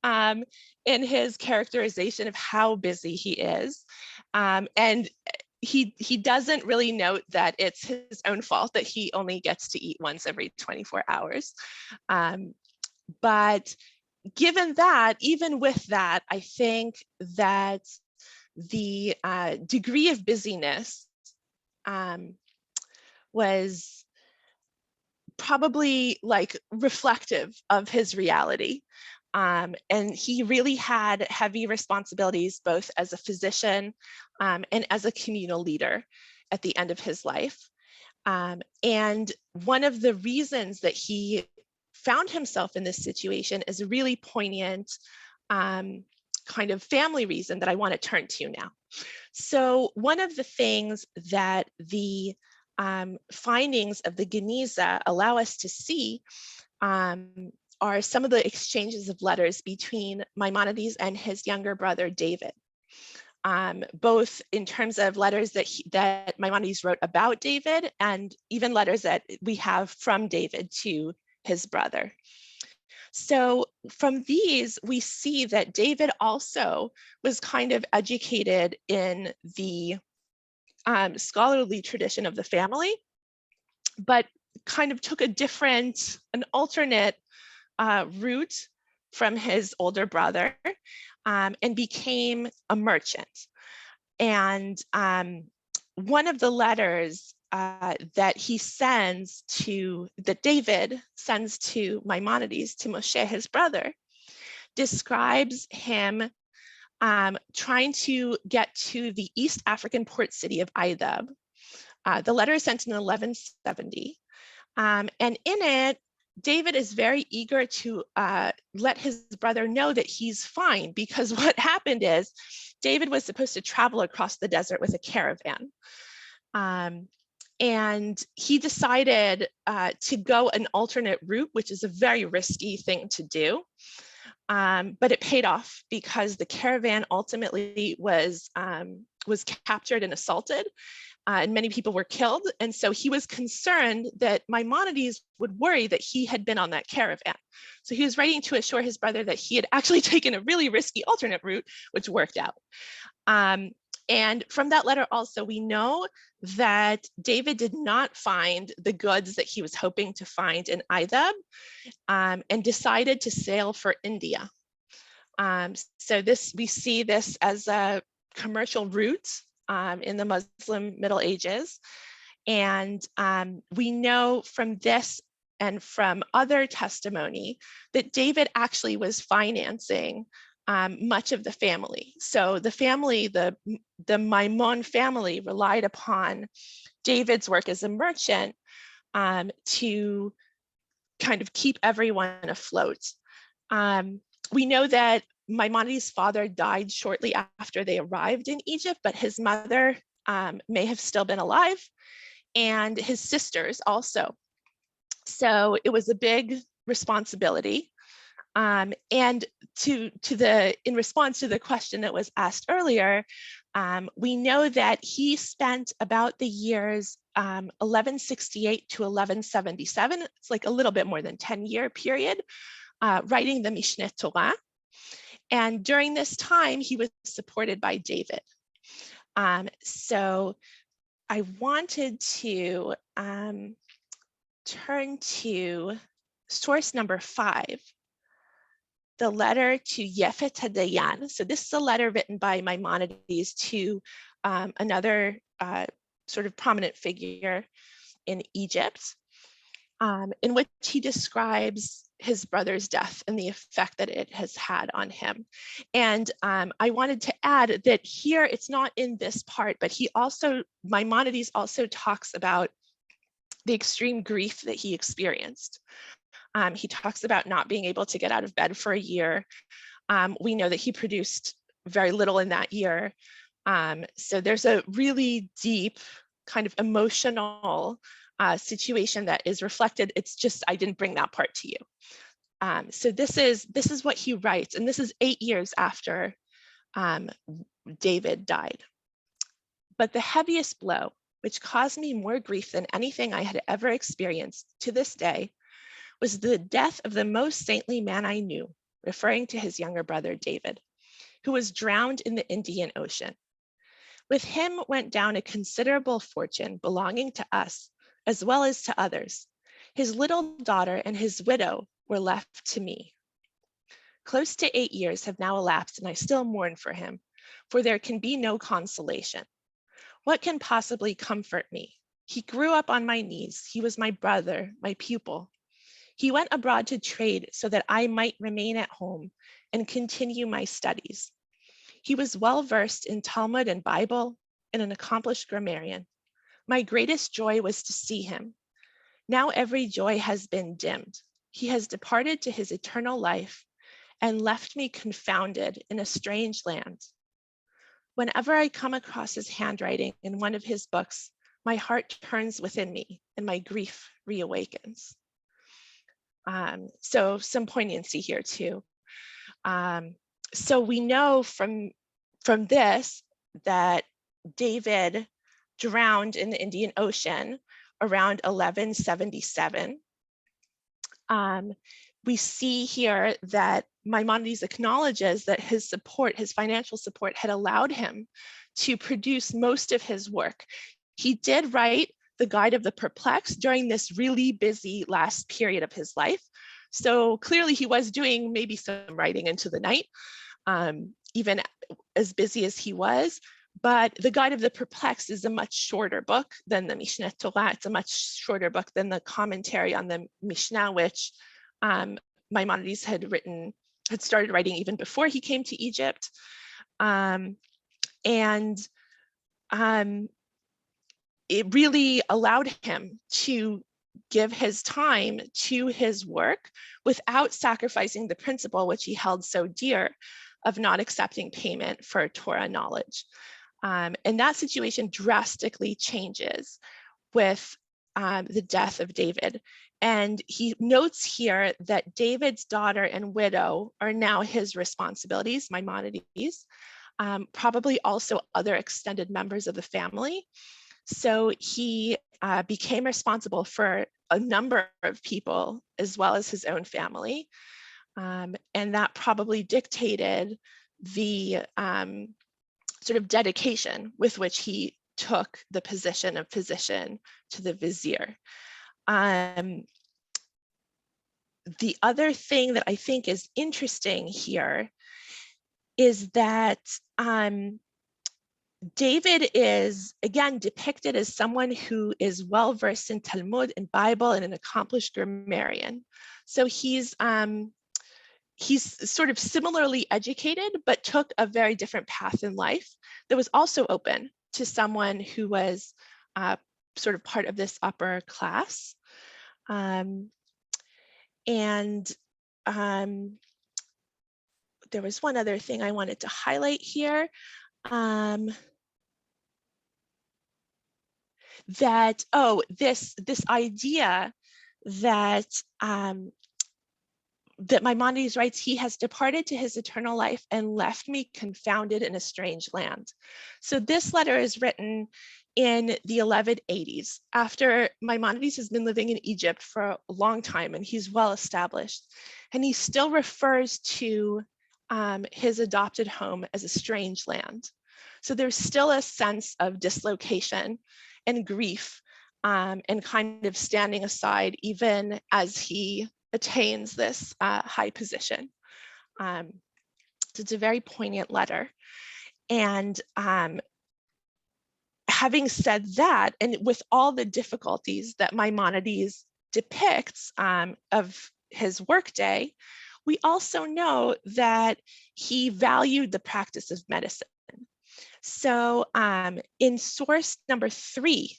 in his characterization of how busy he is. And he doesn't really note that it's his own fault that he only gets to eat once every 24 hours. But given that, even with that, I think that the degree of busyness was probably like reflective of his reality. And he really had heavy responsibilities, both as a physician and as a communal leader at the end of his life. And one of the reasons that he found himself in this situation is a really poignant kind of family reason that I want to turn to now. So one of the things that the findings of the Geniza allow us to see are some of the exchanges of letters between Maimonides and his younger brother, David. Both in terms of letters that Maimonides wrote about David, and even letters that we have from David to his brother. So from these, we see that David also was kind of educated in the scholarly tradition of the family, but kind of took an alternate route from his older brother, and became a merchant. And one of the letters that David sends to Maimonides, to Moshe, his brother, describes him trying to get to the East African port city of Aydab. The letter is sent in 1170. And in it, David is very eager to let his brother know that he's fine, because what happened is David was supposed to travel across the desert with a caravan. And he decided to go an alternate route, which is a very risky thing to do. But it paid off, because the caravan ultimately was captured and assaulted, and many people were killed. And so he was concerned that Maimonides would worry that he had been on that caravan. So he was writing to assure his brother that he had actually taken a really risky alternate route, which worked out. And from that letter also, we know that David did not find the goods that he was hoping to find in Aydab, and decided to sail for India. So we see this as a commercial route in the Muslim Middle Ages. And we know from this and from other testimony that David actually was financing much of the family. So the family, the Maimon family, relied upon David's work as a merchant to kind of keep everyone afloat. We know that Maimonides' father died shortly after they arrived in Egypt, but his mother may have still been alive, and his sisters also. So it was a big responsibility. And in response to the question that was asked earlier, we know that he spent about the years 1168 to 1177. It's like a little bit more than 10-year period, writing the Mishneh Torah. And during this time, he was supported by David. So I wanted to turn to source number 5, the letter to Yefet HaDayan. So this is a letter written by Maimonides to another sort of prominent figure in Egypt, in which he describes his brother's death and the effect that it has had on him. And I wanted to add that here, it's not in this part, but Maimonides also talks about the extreme grief that he experienced. He talks about not being able to get out of bed for a year. We know that he produced very little in that year. So there's a really deep kind of emotional situation that is reflected. It's just, I didn't bring that part to you. So this is what he writes, and this is 8 years after David died. But the heaviest blow, which caused me more grief than anything I had ever experienced to this day, was the death of the most saintly man I knew, referring to his younger brother David, who was drowned in the Indian Ocean. With him went down a considerable fortune belonging to us, as well as to others. His little daughter and his widow were left to me. Close to 8 years have now elapsed, and I still mourn for him, for there can be no consolation. What can possibly comfort me? He grew up on my knees. He was my brother, my pupil. He went abroad to trade so that I might remain at home and continue my studies. He was well versed in Talmud and Bible and an accomplished grammarian. My greatest joy was to see him. Now every joy has been dimmed. He has departed to his eternal life and left me confounded in a strange land. Whenever I come across his handwriting in one of his books, my heart turns within me and my grief reawakens. So some poignancy here too. So we know from this that David drowned in the Indian Ocean around 1177. We see here that Maimonides acknowledges that his financial support, had allowed him to produce most of his work. He did write the Guide of the Perplexed during this really busy last period of his life. So clearly he was doing maybe some writing into the night, even as busy as he was. But the Guide of the Perplexed is a much shorter book than the Mishneh Torah. It's a much shorter book than the commentary on the Mishnah, which Maimonides had started writing even before he came to Egypt. It really allowed him to give his time to his work without sacrificing the principle which he held so dear of not accepting payment for Torah knowledge. And that situation drastically changes with the death of David. And he notes here that David's daughter and widow are now his responsibilities, Maimonides, probably also other extended members of the family. So he became responsible for a number of people as well as his own family. And that probably dictated the sort of dedication with which he took the position of physician to the vizier. The other thing that I think is interesting here is that David is, again, depicted as someone who is well versed in Talmud and Bible and an accomplished grammarian. So he's sort of similarly educated, but took a very different path in life that was also open to someone who was sort of part of this upper class. There was one other thing I wanted to highlight here. This idea that that Maimonides writes, he has departed to his eternal life and left me confounded in a strange land. So this letter is written in the 1180s, after Maimonides has been living in Egypt for a long time and he's well established. And he still refers to his adopted home as a strange land. So there's still a sense of dislocation and grief and kind of standing aside even as he attains this high position. So it's a very poignant letter. And having said that, and with all the difficulties that Maimonides depicts of his workday, we also know that he valued the practice of medicine. So in source number 3,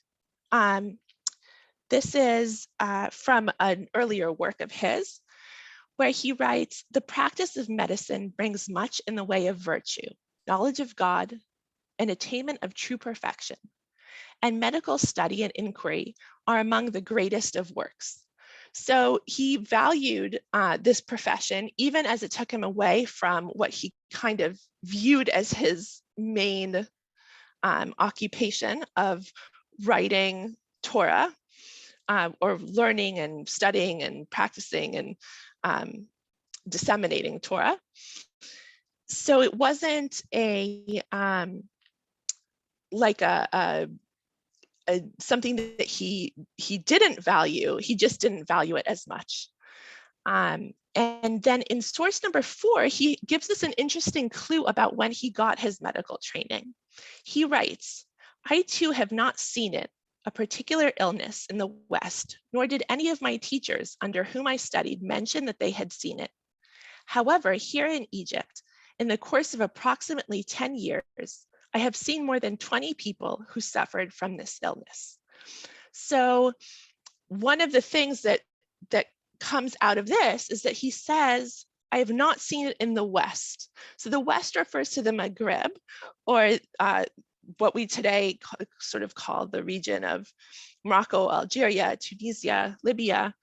this is from an earlier work of his, where he writes, "The practice of medicine brings much in the way of virtue, knowledge of God, and attainment of true perfection. And medical study and inquiry are among the greatest of works." So he valued this profession, even as it took him away from what he kind of viewed as his main occupation of writing Torah. or learning and studying and practicing and disseminating Torah. So it wasn't like something that he didn't value. He just didn't value it as much. And then in source number 4, he gives us an interesting clue about when he got his medical training. He writes, "I too have not seen it, a particular illness in the West, nor did any of my teachers under whom I studied mention that they had seen it. However, here in Egypt, in the course of approximately 10 years, I have seen more than 20 people who suffered from this illness." So one of the things that comes out of this is that he says, I have not seen it in the West. So the West refers to the Maghreb, or what we today sort of call the region of Morocco, Algeria, Tunisia, Libya.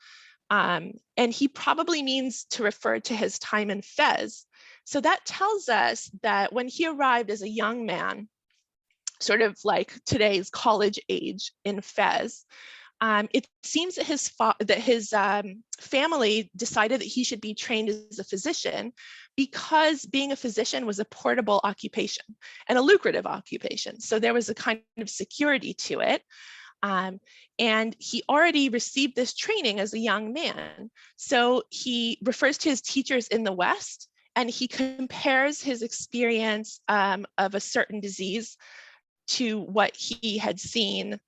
And he probably means to refer to his time in Fez. So that tells us that when he arrived as a young man, sort of like today's college age in Fez, it seems that his family decided that he should be trained as a physician because being a physician was a portable occupation and a lucrative occupation. So there was a kind of security to it. And he already received this training as a young man. So he refers to his teachers in the West, and he compares his experience of a certain disease to what he had seen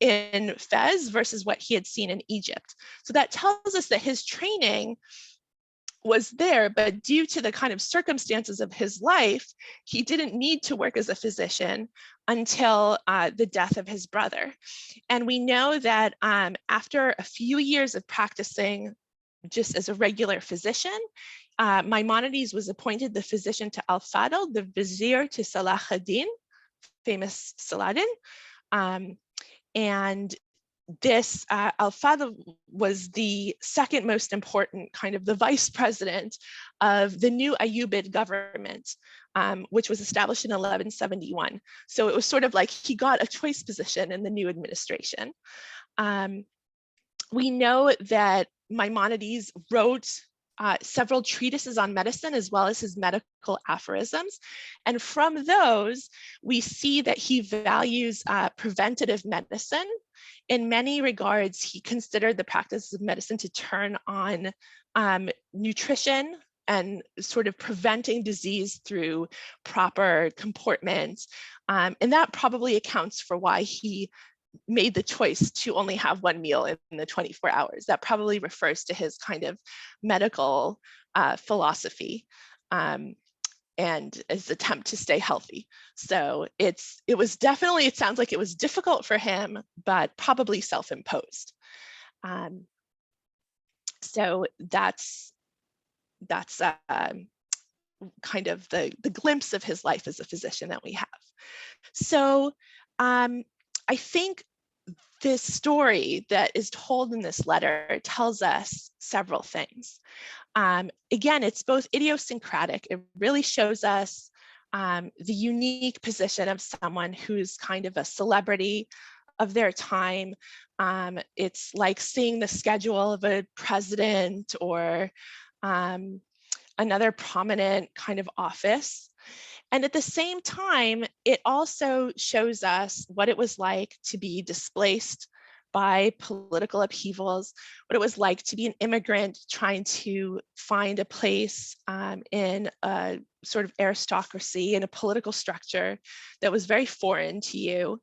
in Fez versus what he had seen in Egypt. So that tells us that his training was there, but due to the kind of circumstances of his life, he didn't need to work as a physician until the death of his brother. And we know that after a few years of practicing just as a regular physician, Maimonides was appointed the physician to Al-Fadl, the vizier to Salah ad-Din, famous Saladin. And this Al-Fadl was the second most important, kind of the vice president of the new Ayyubid government, which was established in 1171. So it was sort of like he got a choice position in the new administration. We know that Maimonides wrote several treatises on medicine as well as his medical aphorisms. And from those, we see that he values preventative medicine. In many regards, he considered the practice of medicine to turn on nutrition and sort of preventing disease through proper comportment. And that probably accounts for why he made the choice to only have one meal in the 24 hours. That probably refers to his kind of medical philosophy and his attempt to stay healthy. So it sounds like it was difficult for him, but probably self-imposed. So that's kind of the glimpse of his life as a physician that we have. So I think this story that is told in this letter tells us several things. Again, it's both idiosyncratic. It really shows us the unique position of someone who's kind of a celebrity of their time. It's like seeing the schedule of a president or another prominent kind of office. And at the same time, it also shows us what it was like to be displaced by political upheavals, what it was like to be an immigrant trying to find a place in a sort of aristocracy and a political structure that was very foreign to you.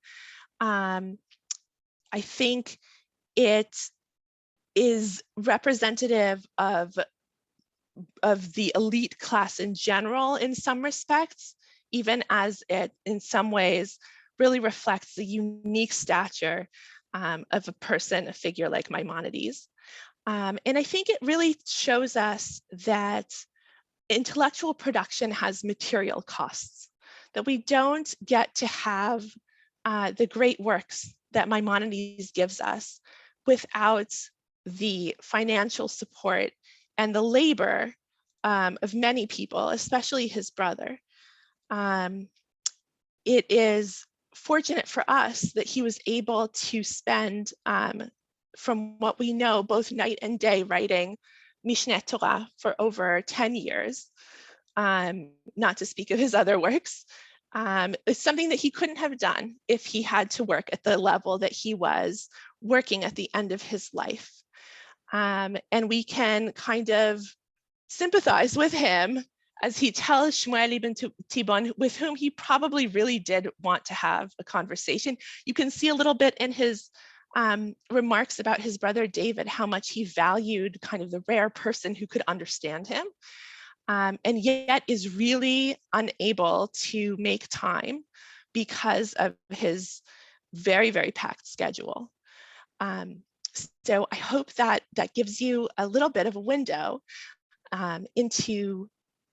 I think it is representative of the elite class in general in some respects, even as it in some ways really reflects the unique stature of a person, a figure like Maimonides. And I think it really shows us that intellectual production has material costs, that we don't get to have the great works that Maimonides gives us without the financial support and the labor of many people, especially his brother. It is fortunate for us that he was able to spend from what we know, both night and day, writing Mishneh Torah for over 10 years, not to speak of his other works. It's something that he couldn't have done if he had to work at the level that he was working at the end of his life. And we can kind of sympathize with him as he tells Samuel Ibn Tibbon, with whom he probably really did want to have a conversation. You can see a little bit in his remarks about his brother David, how much he valued kind of the rare person who could understand him, and yet is really unable to make time because of his very, very packed schedule. So I hope that that gives you a little bit of a window into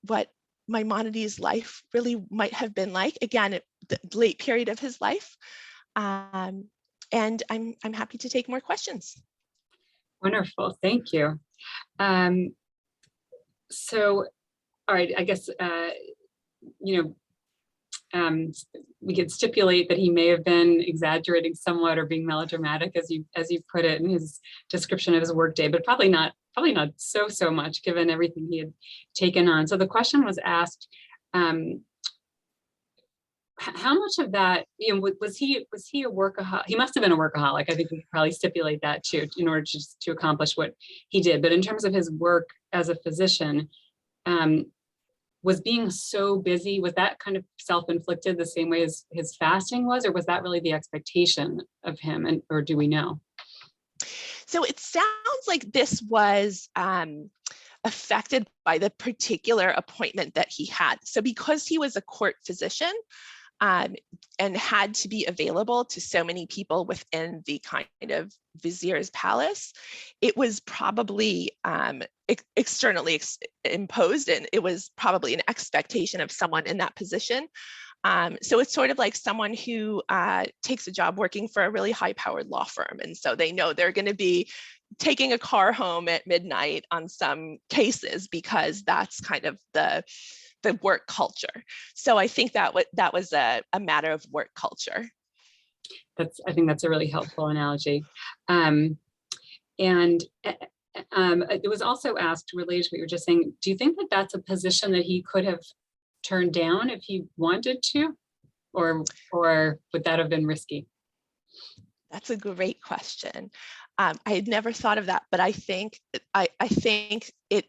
what Maimonides' life really might have been like, again, at the late period of his life. And I'm happy to take more questions.
Wonderful, thank you. So, all right, I guess, we could stipulate that he may have been exaggerating somewhat or being melodramatic, as you put it in his description of his workday, but probably not so much given everything he had taken on. So the question was asked, how much of that, was he a workaholic? He must have been a workaholic. I think we could probably stipulate that too, in order to accomplish what he did. But in terms of his work as a physician, was being so busy, was that kind of self-inflicted the same way as his fasting was, or was that really the expectation of him, or do we know?
So it sounds like this was affected by the particular appointment that he had. So because he was a court physician and had to be available to so many people within the kind of vizier's palace, it was probably externally imposed, and it was probably an expectation of someone in that position. So it's sort of like someone who takes a job working for a really high-powered law firm, and so they know they're going to be taking a car home at midnight on some cases because that's kind of the work culture. So I think that was a matter of work culture.
I think that's a really helpful analogy. And it was also asked, related to what you were just saying, do you think that that's a position that he could have turned down if he wanted to, or would that have been risky?
That's a great question. I had never thought of that, but I think it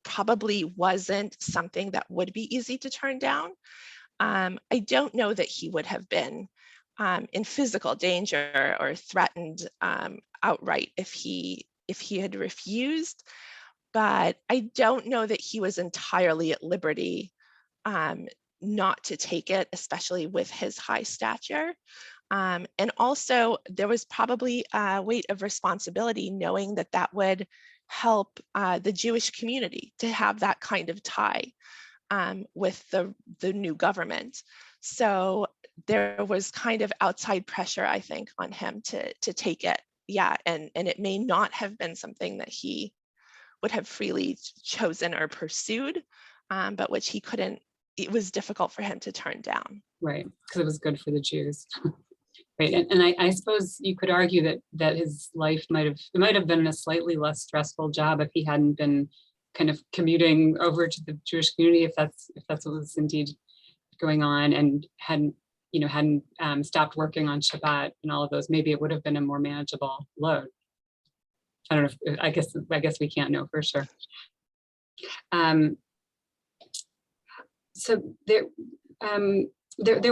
probably wasn't something that would be easy to turn down. I don't know that he would have been in physical danger or threatened outright if he had refused, but I don't know that he was entirely at liberty not to take it, especially with his high stature. And also there was probably a weight of responsibility knowing that that would help the Jewish community to have that kind of tie with the new government. So there was kind of outside pressure, I think, on him to take it. Yeah, and it may not have been something that he would have freely chosen or pursued, but which he couldn't, it was difficult for him to turn down.
Right, because it was good for the Jews. Right, and I suppose you could argue that his life might have been a slightly less stressful job if he hadn't been kind of commuting over to the Jewish community, if that's what was indeed going on, and hadn't stopped working on Shabbat and all of those. Maybe it would have been a more manageable load. I don't know. I guess we can't know for sure. So there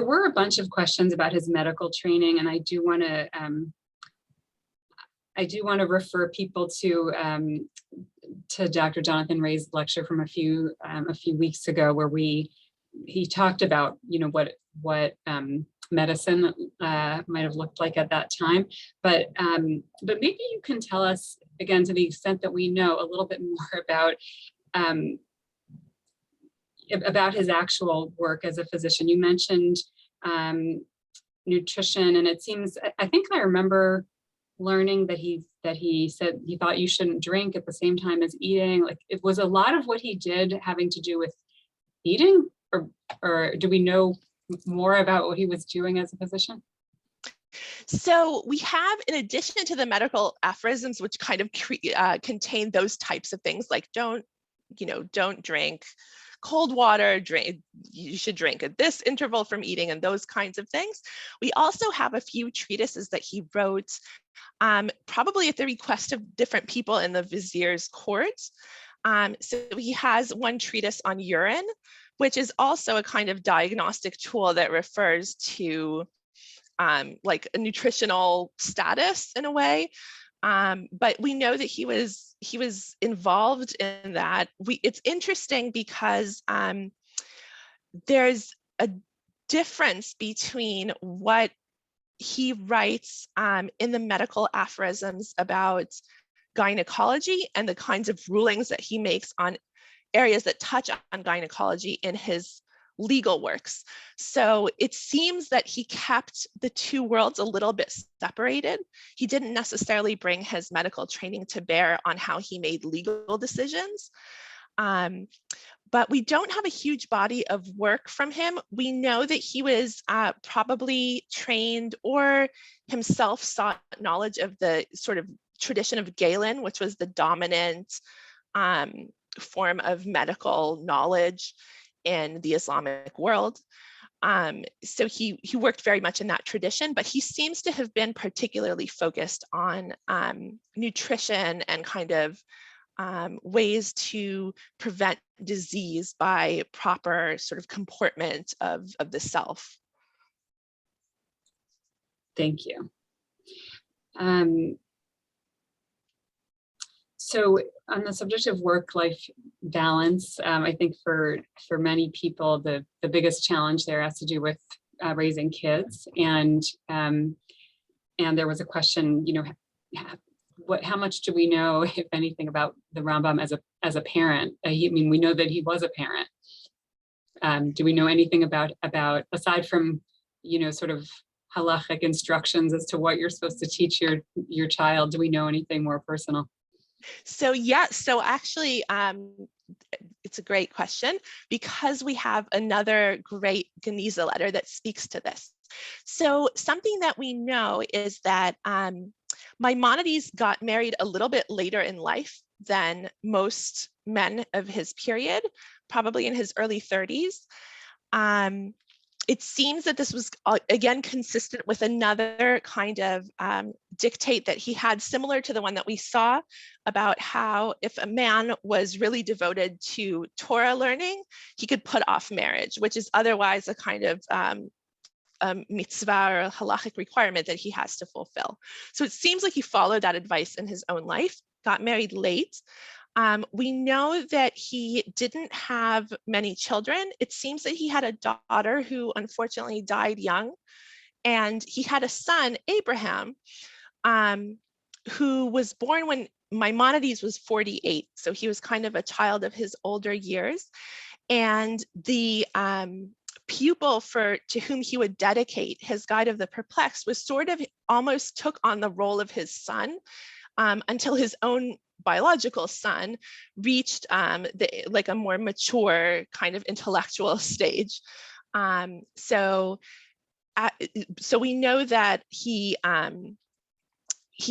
were a bunch of questions about his medical training, and I do want to refer people to Dr. Jonathan Ray's lecture from a few weeks ago, where he talked about what medicine might have looked like at that time, but maybe you can tell us, again, to the extent that we know, a little bit more about his actual work as a physician. You mentioned nutrition, and it seems, I think I remember learning that he said he thought you shouldn't drink at the same time as eating. Like, it was a lot of what he did having to do with eating, or do we know more about what he was doing as a physician?
So we have, in addition to the medical aphorisms, which kind of contain those types of things like don't drink cold water, you should drink at this interval from eating, and those kinds of things. We also have a few treatises that he wrote, probably at the request of different people in the vizier's court. So he has one treatise on urine, which is also a kind of diagnostic tool that refers to like a nutritional status in a way. But we know that he was involved in that. It's interesting because there's a difference between what he writes in the medical aphorisms about gynecology and the kinds of rulings that he makes on areas that touch on gynecology in his legal works. So it seems that he kept the two worlds a little bit separated. He didn't necessarily bring his medical training to bear on how he made legal decisions. But we don't have a huge body of work from him. We know that he was probably trained or himself sought knowledge of the sort of tradition of Galen, which was the dominant form of medical knowledge in the Islamic world. So he worked very much in that tradition, but he seems to have been particularly focused on nutrition and kind of ways to prevent disease by proper sort of comportment of the self.
Thank you. So on the subject of work-life balance, I think for many people, the biggest challenge there has to do with raising kids. And there was a question, how much do we know, if anything, about the Rambam as a parent? We know that he was a parent. Do we know anything about aside from sort of halachic instructions as to what you're supposed to teach your child? Do we know anything more personal?
So actually, it's a great question because we have another great Geniza letter that speaks to this. So something that we know is that Maimonides got married a little bit later in life than most men of his period, probably in his early 30s. It seems that this was, again, consistent with another kind of dictate that he had, similar to the one that we saw about how if a man was really devoted to Torah learning, he could put off marriage, which is otherwise a kind of mitzvah or a halachic requirement that he has to fulfill. So it seems like he followed that advice in his own life, got married late. We know that he didn't have many children. It seems that he had a daughter who unfortunately died young, and he had a son, Abraham, who was born when Maimonides was 48. So he was kind of a child of his older years. And the pupil to whom he would dedicate his Guide of the Perplexed was sort of almost took on the role of his son until his own biological son reached like a more mature kind of intellectual stage. So we know that he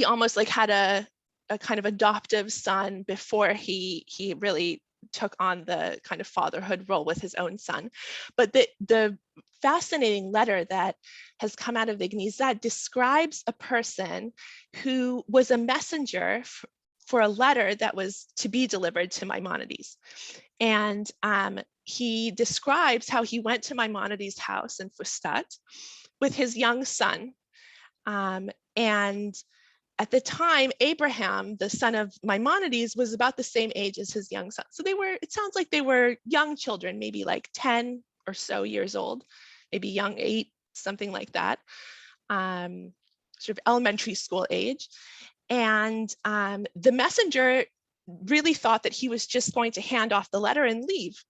almost like had a kind of adoptive son before he really took on the kind of fatherhood role with his own son. But the fascinating letter that has come out of the Geniza describes a person who was a messenger for a letter that was to be delivered to Maimonides. And he describes how he went to Maimonides' house in Fustat with his young son. And at the time, Abraham, the son of Maimonides, was about the same age as his young son. So it sounds like they were young children, maybe like 10 or so years old, maybe young 8, something like that, sort of elementary school age. And the messenger really thought that he was just going to hand off the letter and leave,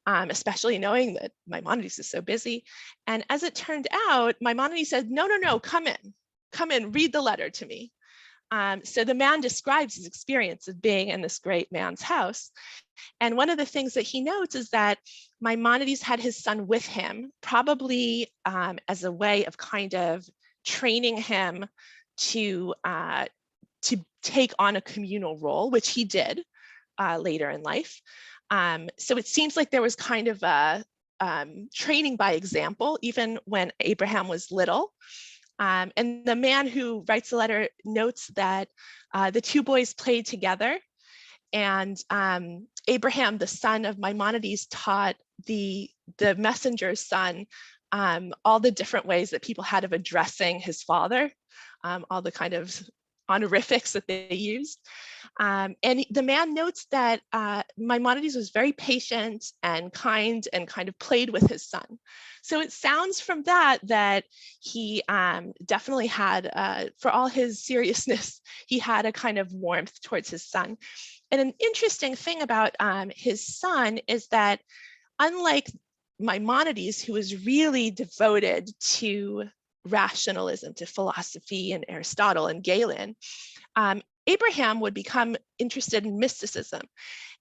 especially knowing that Maimonides is so busy. And as it turned out, Maimonides said, no, come in, read the letter to me. So the man describes his experience of being in this great man's house. And one of the things that he notes is that Maimonides had his son with him, probably as a way of kind of training him to take on a communal role, which he did later in life. So it seems like there was kind of a training by example, even when Abraham was little. And the man who writes the letter notes that the two boys played together, and Abraham, the son of Maimonides, taught the messenger's son all the different ways that people had of addressing his father, all the kind of honorifics that they used. And the man notes that Maimonides was very patient and kind and kind of played with his son. So it sounds from that he definitely had, for all his seriousness, he had a kind of warmth towards his son. And an interesting thing about his son is that, unlike Maimonides, who was really devoted to rationalism, to philosophy and Aristotle and Galen, Abraham would become interested in mysticism.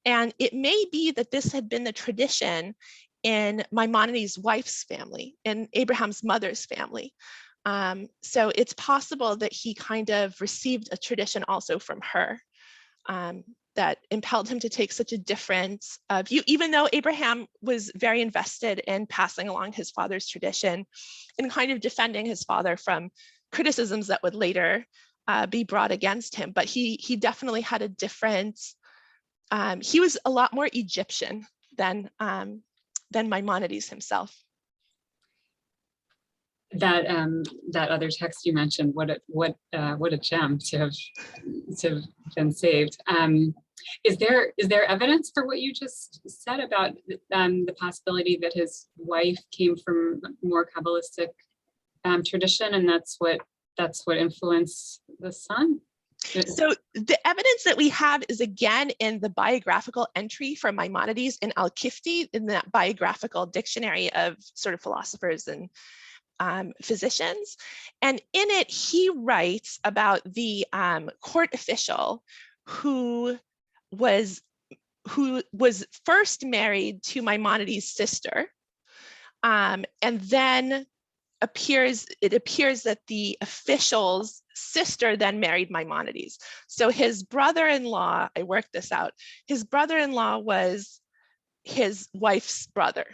And it may be that this had been the tradition in Maimonides' wife's family, in Abraham's mother's family. So it's possible that he kind of received a tradition also from her that impelled him to take such a different view, even though Abraham was very invested in passing along his father's tradition and kind of defending his father from criticisms that would later be brought against him. But he definitely had a different, he was a lot more Egyptian than Maimonides himself.
That other text you mentioned, what a gem to have been saved. Is there evidence for what you just said about the possibility that his wife came from more Kabbalistic tradition, and that's what influenced the son?
So the evidence that we have is again in the biographical entry from Maimonides in Al-Kifti, in that biographical dictionary of sort of philosophers and physicians. And in it, he writes about the court official who was first married to Maimonides' sister, and then it appears that the official's sister then married Maimonides. So his brother-in-law, I worked this out, his brother-in-law was his wife's brother.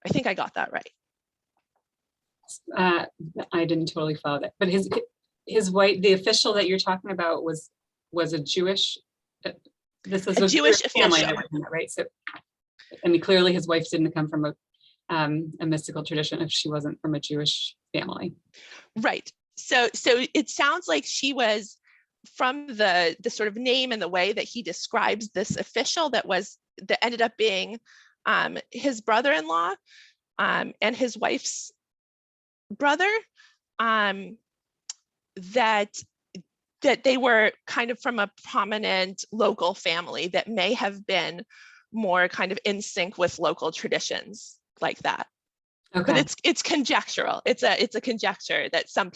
I think I got that right.
I didn't totally follow that, but his wife, the official that you're talking about, was a Jewish. This was a
Jewish
family,
official,
right? So, I mean, clearly his wife didn't come from a mystical tradition if she wasn't from a Jewish family.
Right. So it sounds like she was from the sort of name and the way that he describes this official that ended up being his brother-in-law and his wife's brother, that they were kind of from a prominent local family that may have been more kind of in sync with local traditions like that. Okay. But it's conjectural. It's a conjecture that some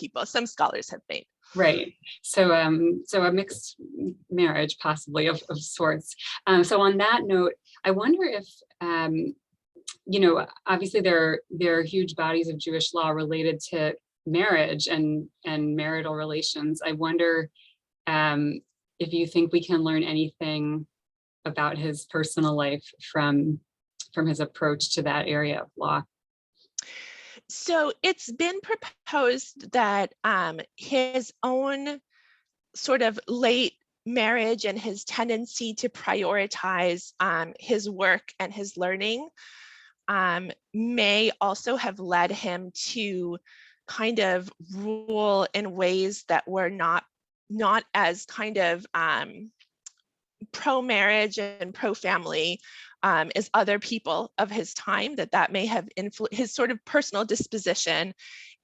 scholars have made.
Right. So a mixed marriage possibly of sorts. So on that note, I wonder if obviously there are huge bodies of Jewish law related to marriage and marital relations. I wonder if you think we can learn anything about his personal life from his approach to that area of law.
So it's been proposed that his own sort of late marriage and his tendency to prioritize his work and his learning may also have led him to kind of rule in ways that were not as kind of pro-marriage and pro-family as other people of his time, that may have influenced his sort of personal disposition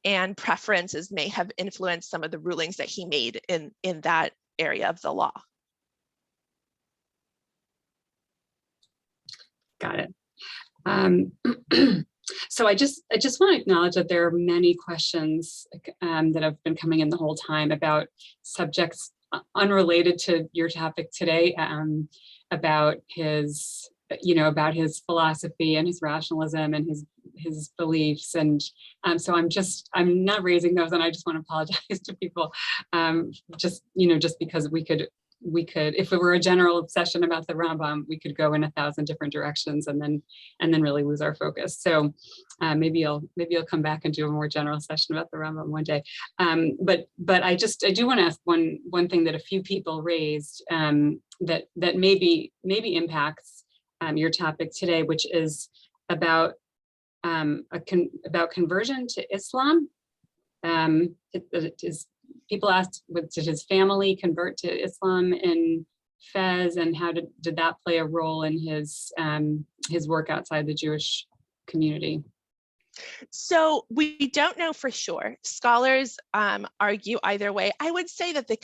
and preferences, may have influenced some of the rulings that he made in that area of the law.
Got it. So I just want to acknowledge that there are many questions that have been coming in the whole time about subjects unrelated to your topic today, about his philosophy and his rationalism and his his beliefs. And so I'm not raising those, and I just want to apologize to people, just because we could, if it were a general obsession about the Rambam, we could go in 1,000 different directions and then really lose our focus. So maybe I'll come back and do a more general session about the Rambam one day. But I do want to ask one thing that a few people raised that maybe impacts your topic today, which is about conversion to Islam. People asked, did his family convert to Islam in Fez, and how did that play a role in his work outside the Jewish community?
So we don't know for sure. Scholars argue either way. I would say that the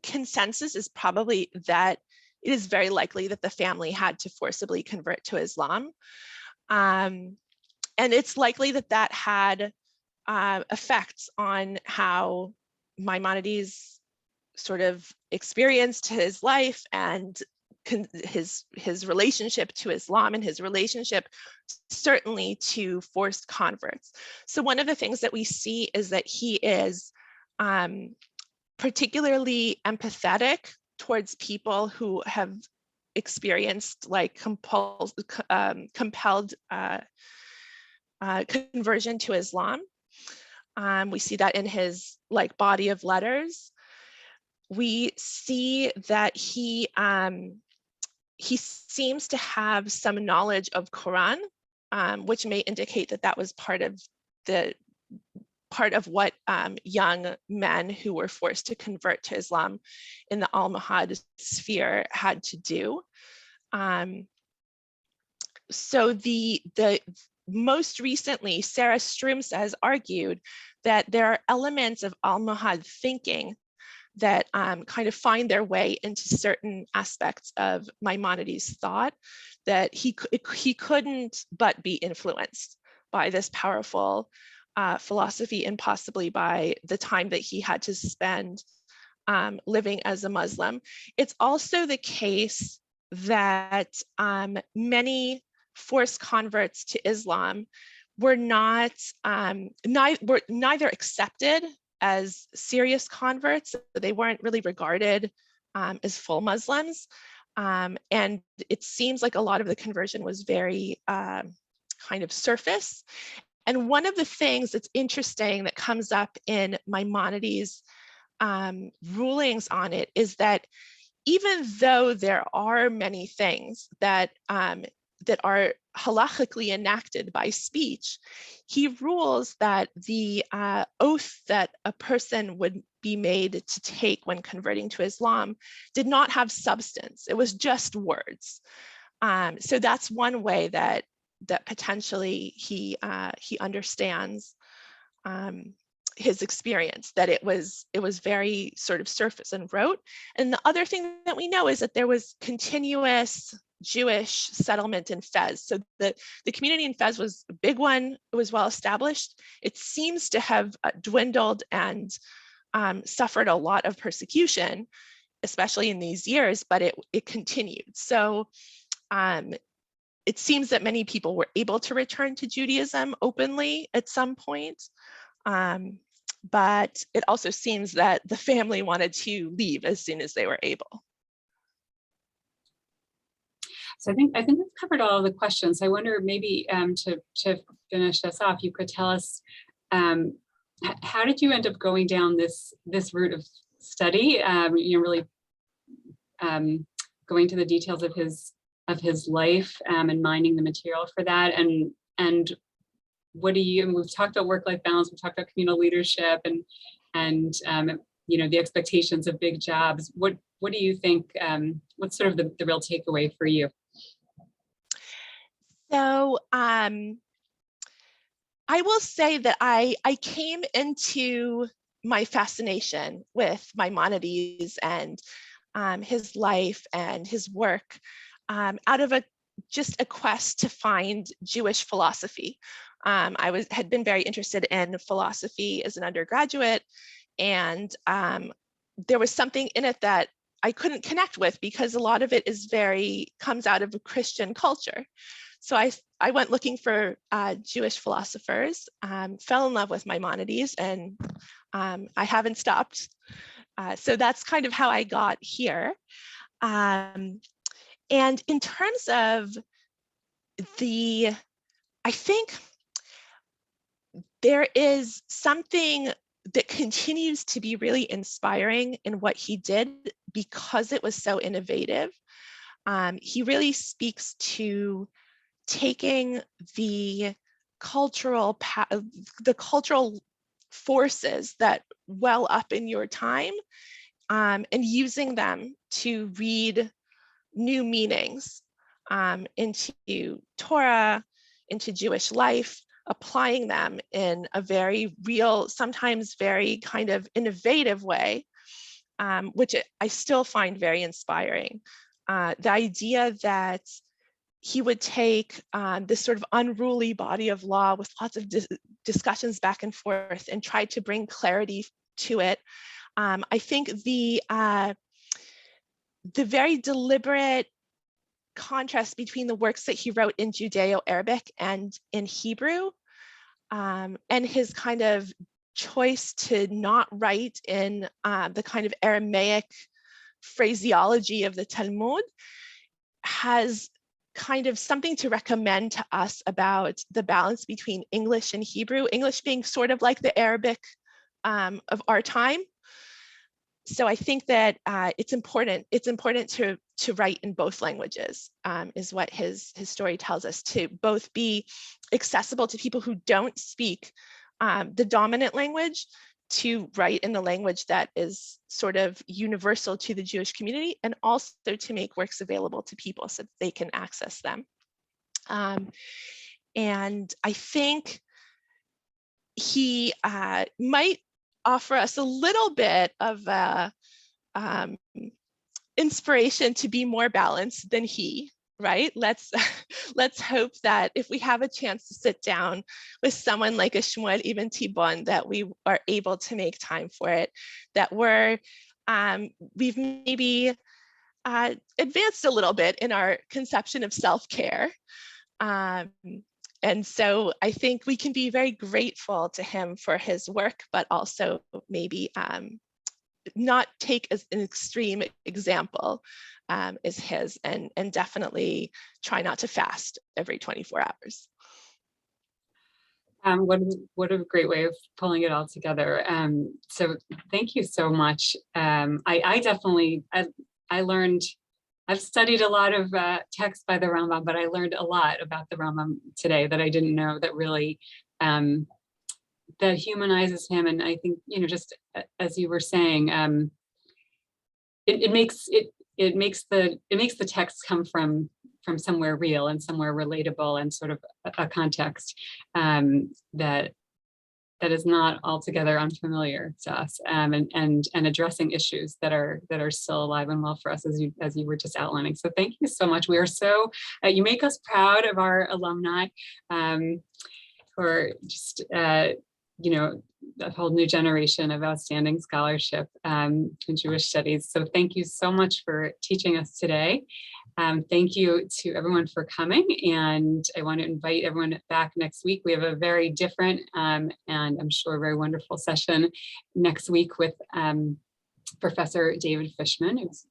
consensus is probably that it is very likely that the family had to forcibly convert to Islam. And it's likely that had effects on how Maimonides sort of experienced his life and his relationship to Islam, and his relationship certainly to forced converts. So one of the things that we see is that he is particularly empathetic towards people who have experienced like compelled conversion to Islam. We see that in his body of letters. We see that he seems to have some knowledge of Quran, which may indicate that was part of what young men who were forced to convert to Islam in the Almohad sphere had to do. So the most recently, Sarah Strumsa has argued that there are elements of Almohad thinking that kind of find their way into certain aspects of Maimonides' thought, that he couldn't but be influenced by this powerful philosophy, and possibly by the time that he had to spend living as a Muslim. It's also the case that many forced converts to Islam were neither accepted as serious converts, so they weren't really regarded as full Muslims. And it seems like a lot of the conversion was very kind of surface. And one of the things that's interesting that comes up in Maimonides' rulings on it is that even though there are many things that are halachically enacted by speech, he rules that the oath that a person would be made to take when converting to Islam did not have substance. It was just words. So that's one way that potentially he understands his experience, that it was very sort of surface and rote. And the other thing that we know is that there was continuous Jewish settlement in Fez. So the community in Fez was a big one. It was well established. It seems to have dwindled and suffered a lot of persecution, especially in these years, but it continued. So it seems that many people were able to return to Judaism openly at some point. But it also seems that the family wanted to leave as soon as they were able.
So I think we've covered all of the questions. I wonder maybe to finish this off, you could tell us how did you end up going down this route of study? Really going to the details of his life and mining the material for that. And what do you? And we've talked about work-life balance. We've talked about communal leadership and the expectations of big jobs. What do you think? What's sort of the real takeaway for you?
So I will say that I came into my fascination with Maimonides and his life and his work out of just a quest to find Jewish philosophy. I had been very interested in philosophy as an undergraduate, and there was something in it that I couldn't connect with because a lot of it is comes out of a Christian culture. So I went looking for Jewish philosophers, fell in love with Maimonides, and I haven't stopped. So that's kind of how I got here. And in terms of I think there is something that continues to be really inspiring in what he did because it was so innovative. He really speaks to taking the cultural forces that well up in your time and using them to read new meanings into Torah, into Jewish life, applying them in a very real, sometimes very kind of innovative way, which I still find very inspiring. The idea that he would take this sort of unruly body of law with lots of discussions back and forth and try to bring clarity to it. I think the very deliberate contrast between the works that he wrote in Judeo-Arabic and in Hebrew, and his kind of choice to not write in the kind of Aramaic phraseology of the Talmud has kind of something to recommend to us about the balance between English and Hebrew, English being sort of like the Arabic of our time. So I think that it's important to write in both languages, is what his story tells us, to both be accessible to people who don't speak the dominant language, to write in the language that is sort of universal to the Jewish community, and also to make works available to people so that they can access them. And I think he might offer us a little bit of inspiration to be more balanced than he, right? Let's hope that if we have a chance to sit down with someone like a Samuel Ibn Tibbon, that we are able to make time for it, that we've maybe advanced a little bit in our conception of self-care. And so I think we can be very grateful to him for his work, but also maybe not take as an extreme example as his, and definitely try not to fast every 24 hours.
What a great way of pulling it all together. So thank you so much. I learned, I've studied a lot of texts by the Rambam, but I learned a lot about the Rambam today that I didn't know, that really that humanizes him. And I think, just as you were saying, it makes the text come from somewhere real and somewhere relatable, and sort of a context that is not altogether unfamiliar to us, and addressing issues that are still alive and well for us, as you were just outlining. So thank you so much. We are so you make us proud of our alumni, for just a whole new generation of outstanding scholarship in Jewish studies. So thank you so much for teaching us today. Thank you to everyone for coming, and I want to invite everyone back next week. We have a very different and I'm sure very wonderful session next week with Professor David Fishman, who's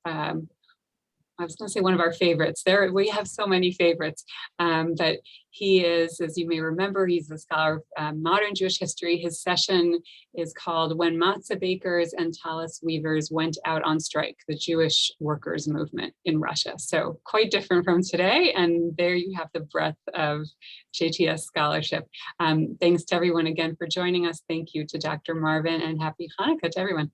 I was going to say one of our favorites. We have so many favorites, but he is, as you may remember, he's a scholar of modern Jewish history. His session is called "When Matzah Bakers and Tallis Weavers Went Out on Strike, the Jewish Workers' Movement in Russia." So quite different from today. And there you have the breadth of JTS scholarship. Thanks to everyone again for joining us. Thank you to Dr. Marvin, and happy Hanukkah to everyone.